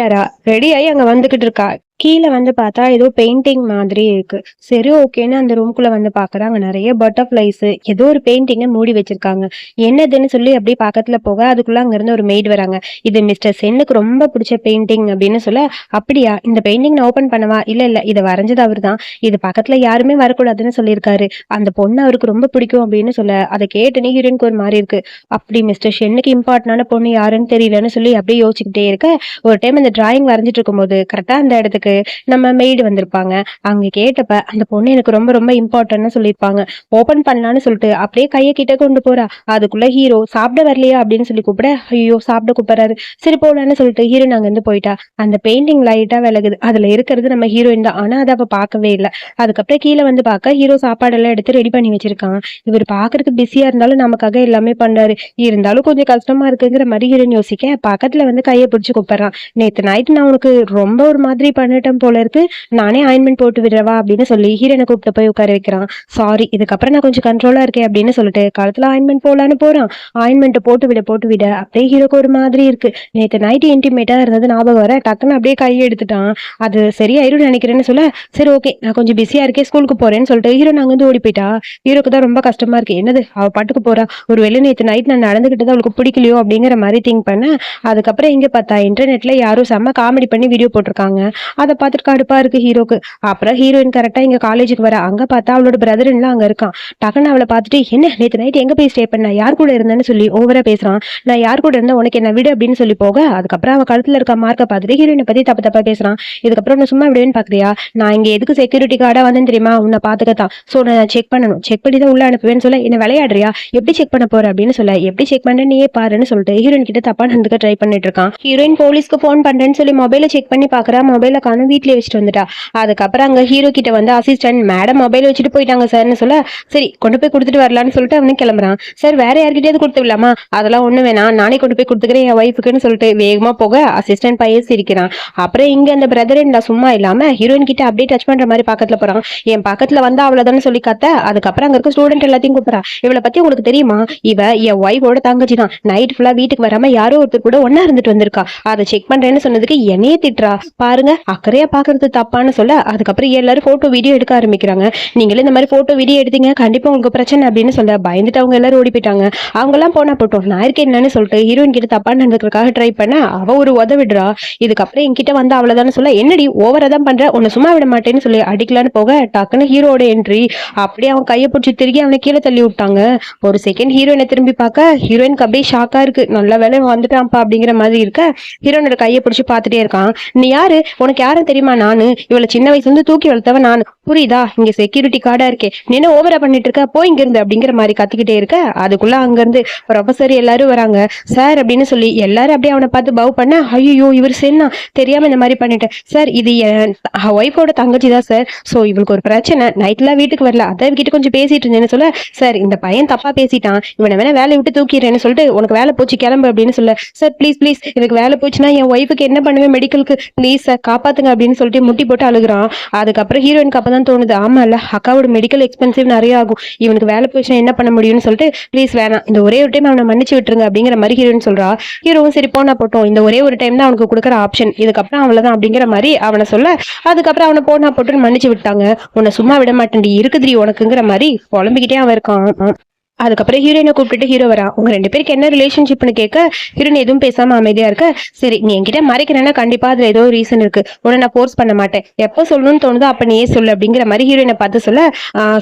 ஆகி அங்க வந்துகிட்டு இருக்கா. கீழே வந்து பார்த்தா ஏதோ பெயிண்டிங் மாதிரி இருக்கு. சரி ஓகேன்னு அந்த ரூம்குள்ள வந்து பாக்குறாங்க. நிறைய பட்டர்ஃபிளைஸ் ஏதோ ஒரு பெயிண்டிங்கை மூடி வச்சிருக்காங்க. என்னதுன்னு சொல்லி அப்படியே பக்கத்துல போக அதுக்குள்ள அங்க இருந்து ஒரு மெய்டு வராங்க. இது மிஸ்டர் சென்னுக்கு ரொம்ப பிடிச்ச பெயிண்டிங் அப்படின்னு சொல்ல, அப்படியா இந்த பெயிண்டிங் நான் ஓபன் பண்ணவா, இல்ல இதை வரைஞ்சது அவரு தான், இது பக்கத்துல யாருமே வரக்கூடாதுன்னு சொல்லியிருக்காரு, அந்த பொண்ணு அவருக்கு ரொம்ப பிடிக்கும் அப்படின்னு சொல்ல, அதை கேட்டுனே ஹீரோனுக்கு ஒரு மாதிரி இருக்கு. அப்படி மிஸ்டர் ஷென்னுக்கு இம்பார்ட்டன்டான பொண்ணு யாருன்னு தெரியலன்னு சொல்லி அப்படியே யோசிச்சுக்கிட்டே இருக்க, ஒரு டைம் அந்த டிராயிங் வரைஞ்சிட்டு இருக்கும்போது கரெக்டா அந்த இடத்துக்கு நம்ம மெய்டு வந்திருப்பாங்க. அங்க கேட்டப்ப அந்த பொண்ணு எனக்கு ரொம்ப ரொம்ப இம்பார்ட்டன்ட்னு சொல்லியிருப்பாங்க. ஓபன் பண்ணலான்னு சொல்லிட்டு அப்படியே கையை கிட்ட கொண்டு போறா. அதுக்குள்ள ஹீரோ சாப்பிட வரலையா அப்படின்னு சொல்லி கூப்பிட, ஐயோ சாப்பிட கூப்பிடுறாரு, சரி போலான்னு சொல்லிட்டு ஹீரோயின் அங்க இருந்து போயிட்டா. அந்த பெயிண்டிங் லைட்டா விலகுது, அதுல இருக்கிறது நம்ம ஹீரோயின் தான், ஆனா அதை அவ பார்க்கவே இல்லை. அதுக்கப்புறம் கீழே வந்து பார்க்க ஹீரோ சாப்பாடெல்லாம் எடுத்து ரெடி பண்ணி வச்சிருக்கான். இவர் பாக்குறதுக்கு பிஸியா இருந்தாலும் நமக்காக எல்லாமே பண்றாரு, இருந்தாலும் கொஞ்சம் கஷ்டமா இருக்குங்கிற மாதிரி ஹீரோயின் யோசிக்க, பக்கத்துல வந்து கையை பிடிச்சு கூப்பிடுறான். நேத்து நைட்டு நான் உனக்கு ரொம்ப ஒரு மாதிரி பண்ணிட்டேன் பண்ணட்டும் போல இருக்கு, நானே ஆயின்மெண்ட் போட்டு விடுறவா அப்படின்னு சொல்லி ஹீரோனை கூப்பிட்டு போய் உட்கார வைக்கிறான். சாரி, இதுக்கப்புறம் நான் கொஞ்சம் கண்ட்ரோலா இருக்கேன் அப்படின்னு சொல்லிட்டு காலத்துல ஆயின்மெண்ட் போலான்னு போறான். ஆயின்மெண்ட் போட்டு விட அப்படியே ஹீரோக்கு ஒரு மாதிரி இருக்கு. நேற்று நைட்டு இன்டிமேட்டா இருந்தது ஞாபகம் வர டக்குன்னு அப்படியே கையை எடுத்துட்டான். அது சரியாயிரும் நினைக்கிறேன்னு சொல்ல, சரி ஓகே நான் கொஞ்சம் பிஸியா இருக்கேன் ஸ்கூலுக்கு போறேன்னு சொல்லிட்டு ஹீரோ அங்க வந்து ஓடி போயிட்டா. ஹீரோக்கு தான் ரொம்ப கஷ்டமா இருக்கு. என்னது அவ பாட்டுக்கு போறா, ஒரு வேளை நேற்று நைட் நான் நடந்துகிட்டது அவளுக்கு பிடிக்கலையோ அப்படிங்கிற மாதிரி திங்க் பண்ண. அதுக்கப்புறம் எங்க பார்த்தா இன்டர்நெட்ல யாரும் செம்ம காமெடி பண்ணி வீடியோ போட்டிருக்காங்க. அதை பார்த்துட்டு கடுப்பா இருக்கு ஹீரோக்கு. அப்புறம் ஹீரோயின் கரெக்டா இங்க காலேஜுக்கு வர. அங்க பார்த்தா அவளோட பிரதர்லாம் அங்க இருக்கான். டக்குன்னு அவளை பார்த்துட்டு, என்ன நேற்று நைட் எங்க போய் ஸ்டே பண்ண, யார் கூட இருந்தேன்னு சொல்லி ஓவரா பேசுறான். நான் யார் கூட இருந்தா உனக்கு என்ன விடு அப்படின்னு சொல்லி போக, அதுக்கப்புறம் அவ கழுத்துல இருக்க மார்க்கை பார்த்துட்டு ஹீரோயினை பத்தி தப்பு தப்பா பேசுறான். இதுக்கப்புறம் உன்னை சும்மா விடுவேன்னு பாக்குறியா, நான் இங்க எதுக்கு செக்யூரிட்டி கார்டா வந்தேன்னு தெரியுமா, உன்னை பாத்துக்கத்தான். சோ நான் செக் பண்ணணும், செக் பண்ணி தான் உள்ள அனுப்புவேன்னு சொல்ல, என்ன விளையாடுறியா, எப்படி செக் பண்ண போற அப்படின்னு சொல்ல, எப்படி செக் பண்ண நீயே பாருன்னு சொல்லிட்டு ஹீரோயின் கிட்ட தப்பா நடந்துக்க ட்ரை பண்ணிட்டு இருக்கான். ஹீரோயின் போலீஸ்க்கு போன் பண்றேன்னு சொல்லி மொபைல செக் பண்ணி பாக்குறா. மொபைல காணும், வீட்லயே வச்சுட்டு வந்துட்டா. அதுக்கப்புறம் அங்க ஹீரோ கிட்ட வந்து அசிஸ்டன்ட் மேடம் மொபைல் வச்சுட்டு போயிட்டாங்க சார்னு சொல்ல, சரி கொண்டு போய் கொடுத்துட்டு வரலான்னு சொல்லிட்டு அவனு கிளம்புறான். சார் வேற யார்கிட்டயாவது கொடுத்து விடலாமா, அதெல்லாம் ஒண்ணு வேணாம் நானே கொண்டு போய் கொடுத்துக்கிறேன் என் ஒய்ஃபுக்குன்னு சொல்லிட்டு வேகமா போக அசிஸ்டன்ட் பையன் சிரிக்கிறான். அப்புறம் இங்க அந்த பிரதர் இல்ல சும்மா இல்லாம ஹீரோயின் கிட்ட அப்படியே டச் பண்ற மாதிரி பக்கத்துல போறான். என் பக்கத்துல வந்தா அவ்வளவுதான்னு சொல்லி கத்த. அதுக்கப்புறம் அங்க இருக்க ஸ்டூடெண்ட் எல்லாத்தையும் கூப்பிடுறா. இவளை பத்தி உங்களுக்கு தெரியுமா, இவ என் ஒய்ஃபோட தங்கச்சி தான். நைட் ஃபுல்லா வீட்டுக்கு வராம யாரோ ஒருத்தர் கூட ஒன்னா இருந்துட்டு வந்திருக்கா. அதை செக் பண்றேன்னு சொன்னதுக்கு என்னையே திட்டுறா. பாருங்க அக்கறையா பாக்குறது தப்பான்னு சொல்ல, அதுக்கப்புறம் எல்லாரும் போட்டோ வீடியோ எடுக்க ஆரம்பிக்கிறாங்க. நீங்களே இந்த மாதிரி போட்டோ வீடியோ எடுத்தீங்க கண்டிப்பா உங்களுக்கு பிரச்சனை அப்படின்னு சொல்ல, பயந்துட்டு அவங்க எல்லாரும் ஓடி போயிட்டாங்க. அவங்க எல்லாம் போனா போட்டோம், நான் இருக்கேன் என்னன்னு சொல்லிட்டு ஹீரோயின் கிட்ட தப்பா நடந்துக்கிறதுக்காக ட்ரை பண்ண அவ ஒரு உதவிடுறா. இதுக்கப்புறம் என்கிட்ட வந்து அவ்வளவுதான்னு சொல்ல, என்னடி ஓவரா தான் பண்ற, உன்னை சும்மா விட மாட்டேன்னு சொல்லி அடிக்கலான்னு போக டக்குன்னு ஹீரோட என்ட்ரி. அப்படியே அவன் கையை பிடிச்சி திரும்பி அவனை கீழே தள்ளி விட்டாங்க. ஒரு செகண்ட் ஹீரோயினை திரும்பி பார்க்க ஹீரோயினுக்கு அப்படியே ஷாக்கா இருக்கு. நல்ல வேலை வந்துட்டான்ப்பா அப்படிங்கிற மாதிரி இருக்க. ஹீரோனோட கையை பிடிச்சி பார்த்துட்டே இருக்கான். நீ யாரு, உனக்கு யாரும் தெரியுமா, நானு இவளை சின்ன வயசுல இருந்து தூக்கி வளர்த்தவன் நான், புரியுதா, இங்க செக்யூரிட்டி கார்டா இருக்கே, நீ என்ன ஓவரா பண்ணிட்டு இருக்க, போய் இங்க இருந்து அப்படிங்கிற மாதிரி கத்திக்கிட்டே இருக்க. அதுக்குள்ள அங்க இருந்து ப்ரொஃபசர் எல்லாரும் வராங்க. சார் அப்படின்னு சொல்லி எல்லாரும் அப்படியே அவனை பார்த்து பவ் பண்ண, ஐயோ இவர் சென்னா தெரியாம இந்த மாதிரி பண்ணிட்டேன் சார், இது என் ஒய்ஃபோட தங்கச்சி தான் சார். சோ இவளுக்கு ஒரு பிரச்சனை, நைட்ல வீட்டுக்கு வரல, அதான் கிட்ட கொஞ்சம் பேசிட்டு இருந்தேன்னு சொல்ல, சார் இந்த பையன் தப்பா பேசிட்டான், இவனை வேணா வேலையை விட்டு தூக்கிறேன்னு சொல்லிட்டு உனக்கு வேலை போச்சு கிளம்பு அப்படின்னு சொல்ல, சார் ப்ளீஸ் ப்ளீஸ் எனக்கு வேலை போச்சுன்னா என் ஒய்ஃபுக்கு என்ன பண்ணுவேன் மெடிக்கலுக்கு, ப்ளீஸ் சார் காப்பாத்துங்க அப்படின்னு சொல்லிட்டு முட்டி போட்டு அழுகுறான். அதுக்கப்புறம் ஹீரோயினுக்கு அப்பதான் தோணுது, ஆமா இல்ல அக்காவோட மெடிக்கல் எக்ஸ்பென்சிவ் நிறைய ஆகும், இவனுக்கு வேலை போச்சுன்னா என்ன பண்ண முடியும்னு சொல்லிட்டு, ப்ளீஸ் வேணாம் இந்த ஒரே ஒரு டைம் அவனை மன்னிச்சு விட்டுருங்க அப்படிங்கிற மாதிரி ஹீரோயின் சொல்றா. ஹீரோவும் சரி போனா போட்டோம், இந்த ஒரே ஒரு டைம் தான் அவனுக்கு கொடுக்குற ஆப்ஷன், இதுக்கப்புறம் அவ்வளவுதான் அப்படிங்கிற மாதிரி அவனை சொல்ல, அதுக்கப்புறம் அவனை போனா போட்டுன்னு மன்னிச்சு விட்டாங்க. உன்னை சும்மா விட மாட்டேன் இருக்குதுரி உனக்குங்கிற மாதிரி புலம்பிக்கிட்டே அவன் இருக்கான். அதுக்கப்புறம் ஹீரோயினை கூப்பிட்டு ஹீரோ வரா. உங்க ரெண்டு பேருக்கு என்ன ரிலேஷன்ஷிப்னு கேட்க ஹீரோயின் எதுவும் பேசாம அமைதியா இருக்க. சரி நீ என்கிட்ட மறைக்கிறேன்னா கண்டிப்பா அதுல ஏதோ ரீசன் இருக்கு, உன்னை நான் ஃபோர்ஸ் பண்ண மாட்டேன், எப்போ சொல்லணும்னு தோணுதோ அப்ப நீயே சொல்லு அப்படிங்கிற மாதிரி ஹீரோயினை பார்த்து சொல்ல,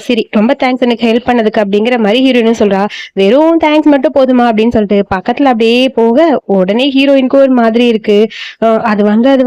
சரி ரொம்ப தேங்க்ஸ் எனக்கு ஹெல்ப் பண்ணதுக்கு அப்படிங்கிற மாதிரி ஹீரோயினும் சொல்றா. வெறும் தேங்க்ஸ் மட்டும் போதுமா அப்படின்னு சொல்லிட்டு பக்கத்துல அப்படியே போக உடனே ஹீரோயினுக்கு ஒரு மாதிரி இருக்கு. அது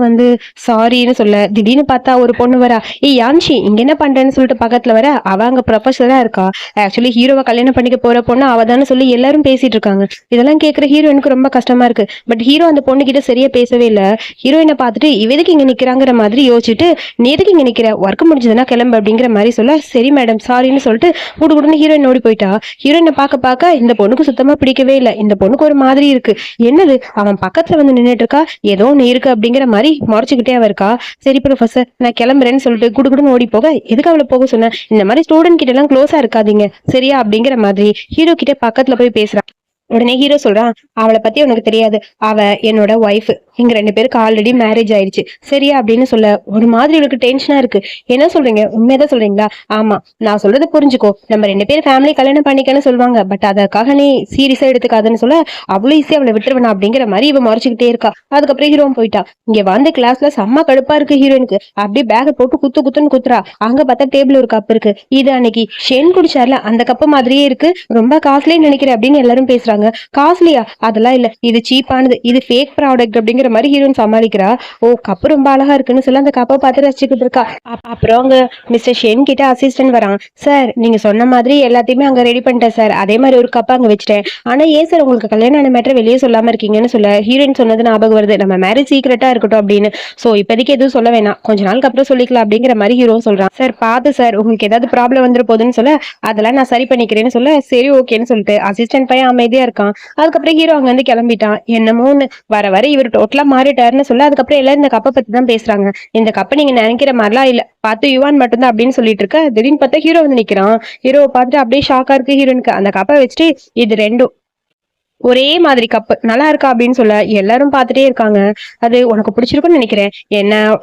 வந்து சாரின்னு சொல்ல, திடீர்னு பார்த்தா ஒரு பொண்ணு வரா. யான்ஷி இங்க என்ன பண்றேன்னு சொல்லிட்டு பக்கத்துல வர. அவ அங்க ப்ரொஃபஸரா இருக்கா. ஆக்சுவலி ஹீரோவை கல்யாணம் பண்ணிக்க போற பொண்ணு அவதான்னு சொல்லி எல்லாரும் பேசிட்டு இருக்காங்க. இதெல்லாம் கேட்கிற ஹீரோயினுக்கு ரொம்ப கஷ்டமா இருக்கு. பட் ஹீரோ அந்த பொண்ணு கிட்ட சரியா பேசவே இல்ல. ஹீரோயினை பார்த்துட்டு இவ எதுக்கு இங்க நிக்கிறாங்கிற மாதிரி யோசிச்சுட்டு, நீ எதுக்கு இங்க நிக்கிற, ஒர்க் முடிஞ்சதுன்னா கிளம்பு அப்படிங்கிற மாதிரி சொல்ல, சரி மேடம் சாரின்னு சொல்லிட்டு குடுன்னு ஹீரோயின் ஓடி போயிட்டா. ஹீரோயினை பார்க்க இந்த பொண்ணுக்கு சுத்தமா பிடிக்கவே இல்லை. இந்த பொண்ணுக்கு ஒரு மாதிரி இருக்கு. என்னது அவன் பக்கத்துல வந்து நின்றுட்டு இருக்கா, ஏதோ ஒண்ணு இருக்கு அப்படிங்கிற மாதிரி முறைச்சுக்கிட்டே அவ இருக்கா. சரி ப்ரொஃபசர் நான் கிளம்புறேன்னு சொல்லிட்டு குடுன்னு ஓடி போக, எதுக்கு அவளை போக சொன்ன, இந்த மாதிரி ஸ்டூடெண்ட் கிட்ட எல்லாம் க்ளோஸா இருக்காதீங்க சரியா அப்படிங்கிற மாதிரி ஹீரோ கிட்ட பக்கத்துல போய் பேசுறான். உடனே ஹீரோ சொல்றான், அவளை பத்தி உனக்கு தெரியாது, அவ என்னோட ஒய்ஃப், எங்க ரெண்டு பேருக்கு ஆல்ரெடி மேரேஜ் ஆயிடுச்சு சரியா அப்படின்னு சொல்ல, ஒரு மாதிரி உனக்கு டென்ஷனா இருக்கு. என்ன சொல்றீங்க, உண்மையதான் சொல்றீங்களா? ஆமா நான் சொல்றது புரிஞ்சுக்கோ, நம்ம ரெண்டு பேரும் ஃபேமிலி கல்யாணம் பண்ணிக்கன்னு சொல்லுவாங்க, பட் அதற்காக நீ சீரியஸா எடுத்துக்காதுன்னு சொல்ல, அவ்வளவு ஈஸியா அவளை விட்டுருவனா அப்படிங்கிற மாதிரி இவ மறைச்சுக்கிட்டே இருக்கா. அதுக்கப்புறம் ஹீரோவும் போயிட்டா. இங்க வந்து கிளாஸ்ல செம்ம கடுப்பா இருக்கு ஹீரோனுக்கு. அப்படியே பேக போட்டு குத்துன்னு குத்துறா. அங்க பார்த்தா டேபிள் ஒரு கப் இருக்கு. இது அன்னைக்கு ஷென் குடிச்சார்ல அந்த கப்பு மாதிரியே இருக்கு, ரொம்ப காஸ்ட்லின்னு நினைக்கிறேன் அப்படின்னு எல்லாரும் பேசுறாங்க. காஸ்ட்லியா, அதெல்லாம் இல்ல, இது சீப்பானது, இது ஃபேக் ப்ராடக்ட் அப்படிங்கிற மாதிரி ஹீரோயின் சமாளிக்கிறா. ஓ கப்பு ரொம்ப அழகா இருக்குன்னு சொல்ல அந்த கப்பை பார்த்து ரசிச்சுக்கிட்டு இருக்கா. அப்புறம் அங்க மிஸ்டர் ஷென் கிட்ட அசிஸ்டன்ட் வரான். சார் நீங்க சொன்ன மாதிரி எல்லாத்தையுமே அங்க ரெடி பண்ணிட்டேன் சார், அதே மாதிரி ஒரு கப்பை அங்க வச்சுட்டேன். ஆனா ஏன் சார் உங்களுக்கு கல்யாணம் ஆன மேட்டர் வெளியே சொல்லாம இருக்கீங்கன்னு சொல்ல, ஹீரோயின் சொன்னது ஞாபகம் வருது, நம்ம மேரேஜ் சீக்கிரட்டா இருக்கட்டும் அப்படின்னு. சோ இப்போதைக்கு எதுவும் சொல்ல வேணாம், கொஞ்ச நாளுக்கு அப்புறம் சொல்லிக்கலாம் அப்படிங்கிற மாதிரி ஹீரோ சொல்றான். சார் பார்த்து சார் உங்களுக்கு ஏதாவது ப்ராப்ளம் வந்துரு போகுதுன்னு சொல்ல, அதெல்லாம் நான் சரி பண்ணிக்கிறேன்னு சொல்ல, சரி ஓகேன்னு சொல்லிட்டு அசிஸ்டன்ட் பையன் அமைதியா இருக்கான். அதுக்கப்புறம் ஹீரோ அங்க இருந்து கிளம்பிட்டான். என்னமோன்னு வர வர இவர் டோட்டலா மாறிட்டாருன்னு சொல்ல அதுக்கப்புறம் எல்லாரும் இந்த கப்பை பத்தி தான் பேசுறாங்க. இந்த கப்பை நீங்க நினைக்கிற மாதிரிலாம் இல்ல, பார்த்து யுவான் மட்டும்தான் அப்படின்னு சொல்லிட்டு இருக்க. திடீர்னு பார்த்தா ஹீரோ வந்து நிக்கிறான். ஹீரோவை பார்த்துட்டு அப்படியே ஷாக்கா இருக்கு ஹீரோனுக்கு. அந்த கப்பை வச்சுட்டு இது ரெண்டும் ஒரே மாதிரி கப்பு நல்லா இருக்கா அப்படின்னு சொல்ல எல்லாரும் பார்த்துட்டே இருக்காங்க. அது உனக்கு பிடிச்சிருக்கும்னு நினைக்கிறேன்.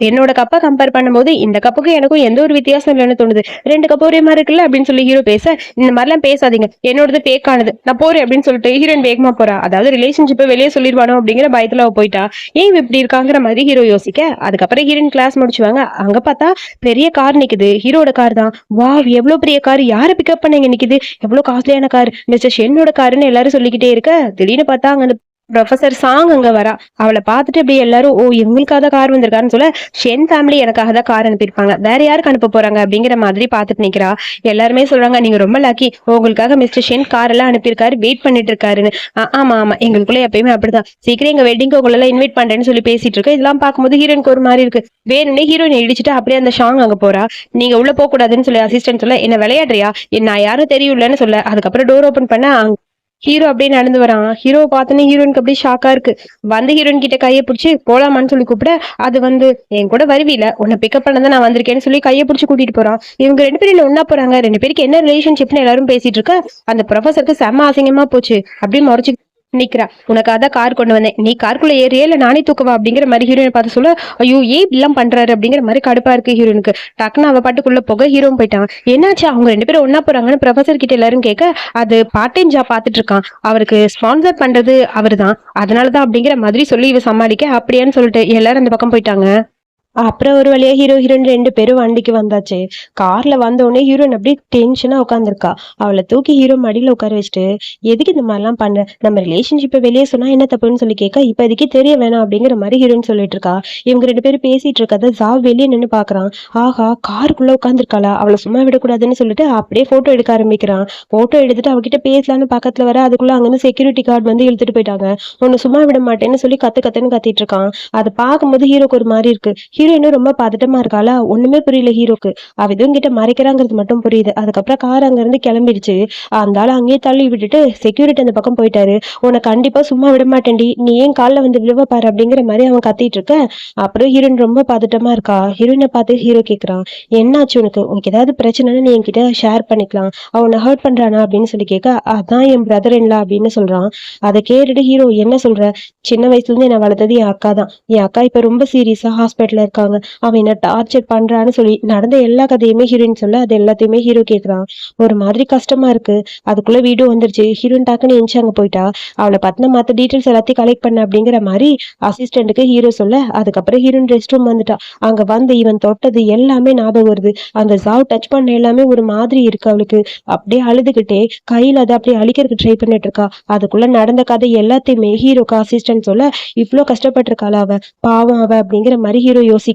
என்னோட கப்பை கம்பேர் பண்ணும்போது இந்த கப்புக்கும் எனக்கும் எந்த ஒரு வித்தியாசம் இல்லைன்னு தோணுது. 2 கப்பு ஒரே மாதிரி இருக்குல்ல அப்படின்னு சொல்லி ஹீரோ பேச, இந்த மாதிரிலாம் பேசாதீங்க, என்னோடது ஃபேக் ஆனது, நான் போறேன் அப்படின்னு சொல்லிட்டு ஹீரோயின் வேகமா போறா. அதாவது ரிலேஷன்ஷிப்பை வெளியே சொல்லிடுவானோ அப்படிங்கிற பயத்துல அவ போயிட்டா. ஏன் இவ இப்படி இருக்காங்கிற மாதிரி ஹீரோ யோசிக்க, அதுக்கப்புறம் ஹீரோயின் கிளாஸ் முடிச்சுவாங்க. அங்க பார்த்தா பெரிய கார் நிக்குது, ஹீரோட கார் தான். வா எவ்வளவு பெரிய கார், யாரை பிக்கப் பண்ண இங்க நிக்குது, எவ்வளவு காஸ்ட்லியான கார், மிஸ்டர் ஷென்னோட காருன்னு எல்லாரும் சொல்லிக்கிட்டே இருக்க, திடீர்னு பார்த்தா அங்க அந்த ப்ரொஃபசர் சாங் அங்க வரா. அவளை பார்த்துட்டு அப்படியே எல்லாரும் ஓ இவங்களுக்காக தான் கார் வந்திருக்காருன்னு சொல்ல, ஷென் ஃபேமிலி எனக்காக தான் கார் அனுப்பியிருப்பாங்க, வேற யாருக்கு அனுப்ப போறாங்க அப்படிங்கிற மாதிரி பார்த்துட்டு நிக்கிறா. எல்லாருமே சொல்றாங்க நீங்க ரொம்ப லக்கி, உங்களுக்காக மிஸ்டர் ஷென் கார் எல்லாம் அனுப்பியிருக்காரு, வெயிட் பண்ணிட்டு இருக்காருன்னு. ஆமா ஆமா எங்களுக்குள்ள எப்பயுமே அப்படிதான், சீக்கிரம் எங்க வெட்டிங்க்கு உங்களை எல்லாம் இன்வைட் பண்றேன்னு சொல்லி பேசிட்டு இருக்கு. இதெல்லாம் பார்க்கும்போது ஹீரோனுக்கு ஒரு மாதிரி இருக்கு. வேணும்னே ஹீரோயின் இடிச்சுட்டு அப்படியே அந்த ஷாங் அங்க போறா. நீங்க உள்ள போக கூடாதுன்னு சொல்லி அசிஸ்டன்ட் சொல்ல, என்ன விளையாடுறியா, நான் யாரும் தெரியலன்னு சொல்ல, அதுக்கப்புறம் டோர் ஓபன் பண்ண ஹீரோ அப்படியே நடந்து வரான். ஹீரோவை பார்த்தோன்னே ஹீரோனுக்கு அப்படியே ஷாக்கா இருக்கு. வந்து ஹீரோயின் கிட்ட கையை பிடிச்சி போலாமான்னு சொல்லி கூப்பிட, அது வந்து என் கூட வருவில, உன்னை பிக்கப் பண்ணதான் நான் வந்திருக்கேன்னு சொல்லி கையை பிடிச்சி கூட்டிட்டு போறான். இவங்க 2 பேரும் ஒன்னா போறாங்க. 2 பேருக்கு என்ன ரிலேஷன்ஷிப்னு எல்லாரும் பேசிட்டு இருக்க. அந்த ப்ரொஃபசருக்கு செம்ம அசிங்கமா போச்சு. அப்படியே முறைச்சு நிக்கிறா. உனக்கு அதான் கார் கொண்டு வந்தேன், நீ காருக்குள்ள ஏறியே இல்ல நானே தூக்கவா அப்படிங்கிற மாதிரி ஹீரோயின் பார்த்து சொல்ல, ஐயோ ஏன் இப்படிலாம் பண்றாரு அப்படிங்கிற மாதிரி கடுப்பா இருக்கு ஹீரோனுக்கு. டக்குன்னு அவ பாட்டுக்குள்ள போக ஹீரோ போயிட்டான். என்னாச்சு, அவங்க 2 பேரும் ஒன்னா போறாங்கன்னு ப்ரொஃபசர் கிட்ட எல்லாரும் கேட்க, அது பார்ட் டைம் ஜாப் பார்த்துட்டு இருக்கான், அவருக்கு ஸ்பான்சர் பண்றது அவருதான், அதனாலதான் அப்படிங்கிற மாதிரி சொல்லி இவ சமாளிக்க, அப்படியான்னு சொல்லிட்டு எல்லாரும் அந்த பக்கம் போயிட்டாங்க. அப்புறம் ஒரு வழியா ஹீரோ ஹீரோயின் 2 பேரும் வண்டிக்கு வந்தாச்சு. கார்ல வந்த உடனே ஹீரோயின் அப்படியே டென்ஷனா உட்காந்துருக்கா. அவளை தூக்கி ஹீரோ மடியில உட்கார வச்சுட்டு, எதுக்கு இந்த மாதிரிலாம் பண்ண, நம்ம ரிலேஷன்ஷிப்பை வெளியே சொன்னா என்ன தப்புன்னு சொல்லி கேட்க, இப்போதைக்கு தெரிய வேணாம் அப்படிங்கிற மாதிரி ஹீரோயின் சொல்லிட்டு இருக்கா. இவங்க 2 பேரும் பேசிட்டு இருக்கத ஜாவ் வெளியே நின்று பாக்குறான். ஆஹா காருக்குள்ள உட்காந்துருக்காளா, அவளை சும்மா விடக்கூடாதுன்னு சொல்லிட்டு அப்படியே போட்டோ எடுக்க ஆரம்பிக்கிறான். போட்டோ எடுத்துட்டு அவகிட்ட பேசலான்னு பக்கத்துல வர, அதுக்குள்ள அங்கிருந்து செக்யூரிட்டி கார்டு வந்து இழுத்துட்டு போயிட்டாங்க. உன்னை சும்மா விட மாட்டேன்னு சொல்லி கத்துன்னு கத்திட்டு இருக்கான். அதை பார்க்கும்போது ஹீரோக்கு ஒரு மாதிரி இருக்கு. ஹீரோயினும் ரொம்ப பதட்டமா இருக்காளா, ஒண்ணுமே புரியல ஹீரோக்கு. அவ இதுவும் கிட்ட மறைக்கிறாங்கிறது மட்டும் புரியுது. அதுக்கப்புறம் கார் அங்க இருந்து கிளம்பிடுச்சு. அந்த ஆளு அங்கேயே தள்ளி விட்டுட்டு செக்யூரிட்டி அந்த பக்கம் போயிட்டாரு. உன்னை கண்டிப்பா சும்மா விட மாட்டேன்டி, நீ ஏன் காலில் வந்து விழுவ பாரு அப்படிங்கிற மாதிரி அவன் கத்திட்டு இருக்க. அப்புறம் ஹீரோயின் ரொம்ப பதட்டமா இருக்கா. ஹீரோயினை பார்த்து ஹீரோ கேக்குறான், என்னாச்சு உனக்கு, உனக்கு ஏதாவது பிரச்சனைன்னு நீ என்கிட்ட ஷேர் பண்ணிக்கலாம், அவனை ஹர்ட் பண்றானா அப்படின்னு சொல்லி கேட்க, அதான் என் பிரதர் இல்ல அப்படின்னு சொல்றான். அதை கேட்டுட்டு ஹீரோ என்ன சொல்ற, சின்ன வயசுல இருந்து என்ன வளர்த்தது என் அக்கா தான், என் அக்கா இப்ப ரொம்ப சீரியஸா ஹாஸ்பிட்டல்ல இருக்காங்க, அவன் என்ன டார்ச்சர் பண்றான்னு சொல்லி நடந்த எல்லா கதையுமே ஹீரோயின் சொல்ல, அது எல்லாத்தையுமே ஹீரோ கேக்குறான். ஒரு மாதிரி கஷ்டமா இருக்கு. அதுக்குள்ள வீடியோ வந்துருச்சு. ஹீரோயின் டாக்குன்னு எஞ்சி அங்க போயிட்டா. அவளை பத்தின மத்த டீட்டெயில்ஸ் எல்லாத்தையும் கலெக்ட் பண்ண அப்படிங்கிற மாதிரி அசிஸ்டன்ட்டுக்கு ஹீரோ சொல்ல, அதுக்கப்புறம் ஹீரோயின் ரெஸ்ட் ரூம் வந்துட்டா. அங்க வந்து இவன் தொட்டது எல்லாமே ஞாபகம் வருது. அந்த ஜாவ் டச் பண்ண எல்லாமே ஒரு மாதிரி இருக்கு அவளுக்கு. அப்படியே அழுதுகிட்டே கையில அதை அப்படியே அழிக்கிறதுக்கு ட்ரை பண்ணிட்டு இருக்கா. அதுக்குள்ள நடந்த கதை எல்லாத்தையுமே ஹீரோக்கு அசிஸ்டன்ட் சொல்ல, இவ்வளவு கஷ்டப்பட்டிருக்காளா அவ, பாவம் அவ அப்படிங்கிற மாதிரி ஹீரோ யோசிக்கிறான்.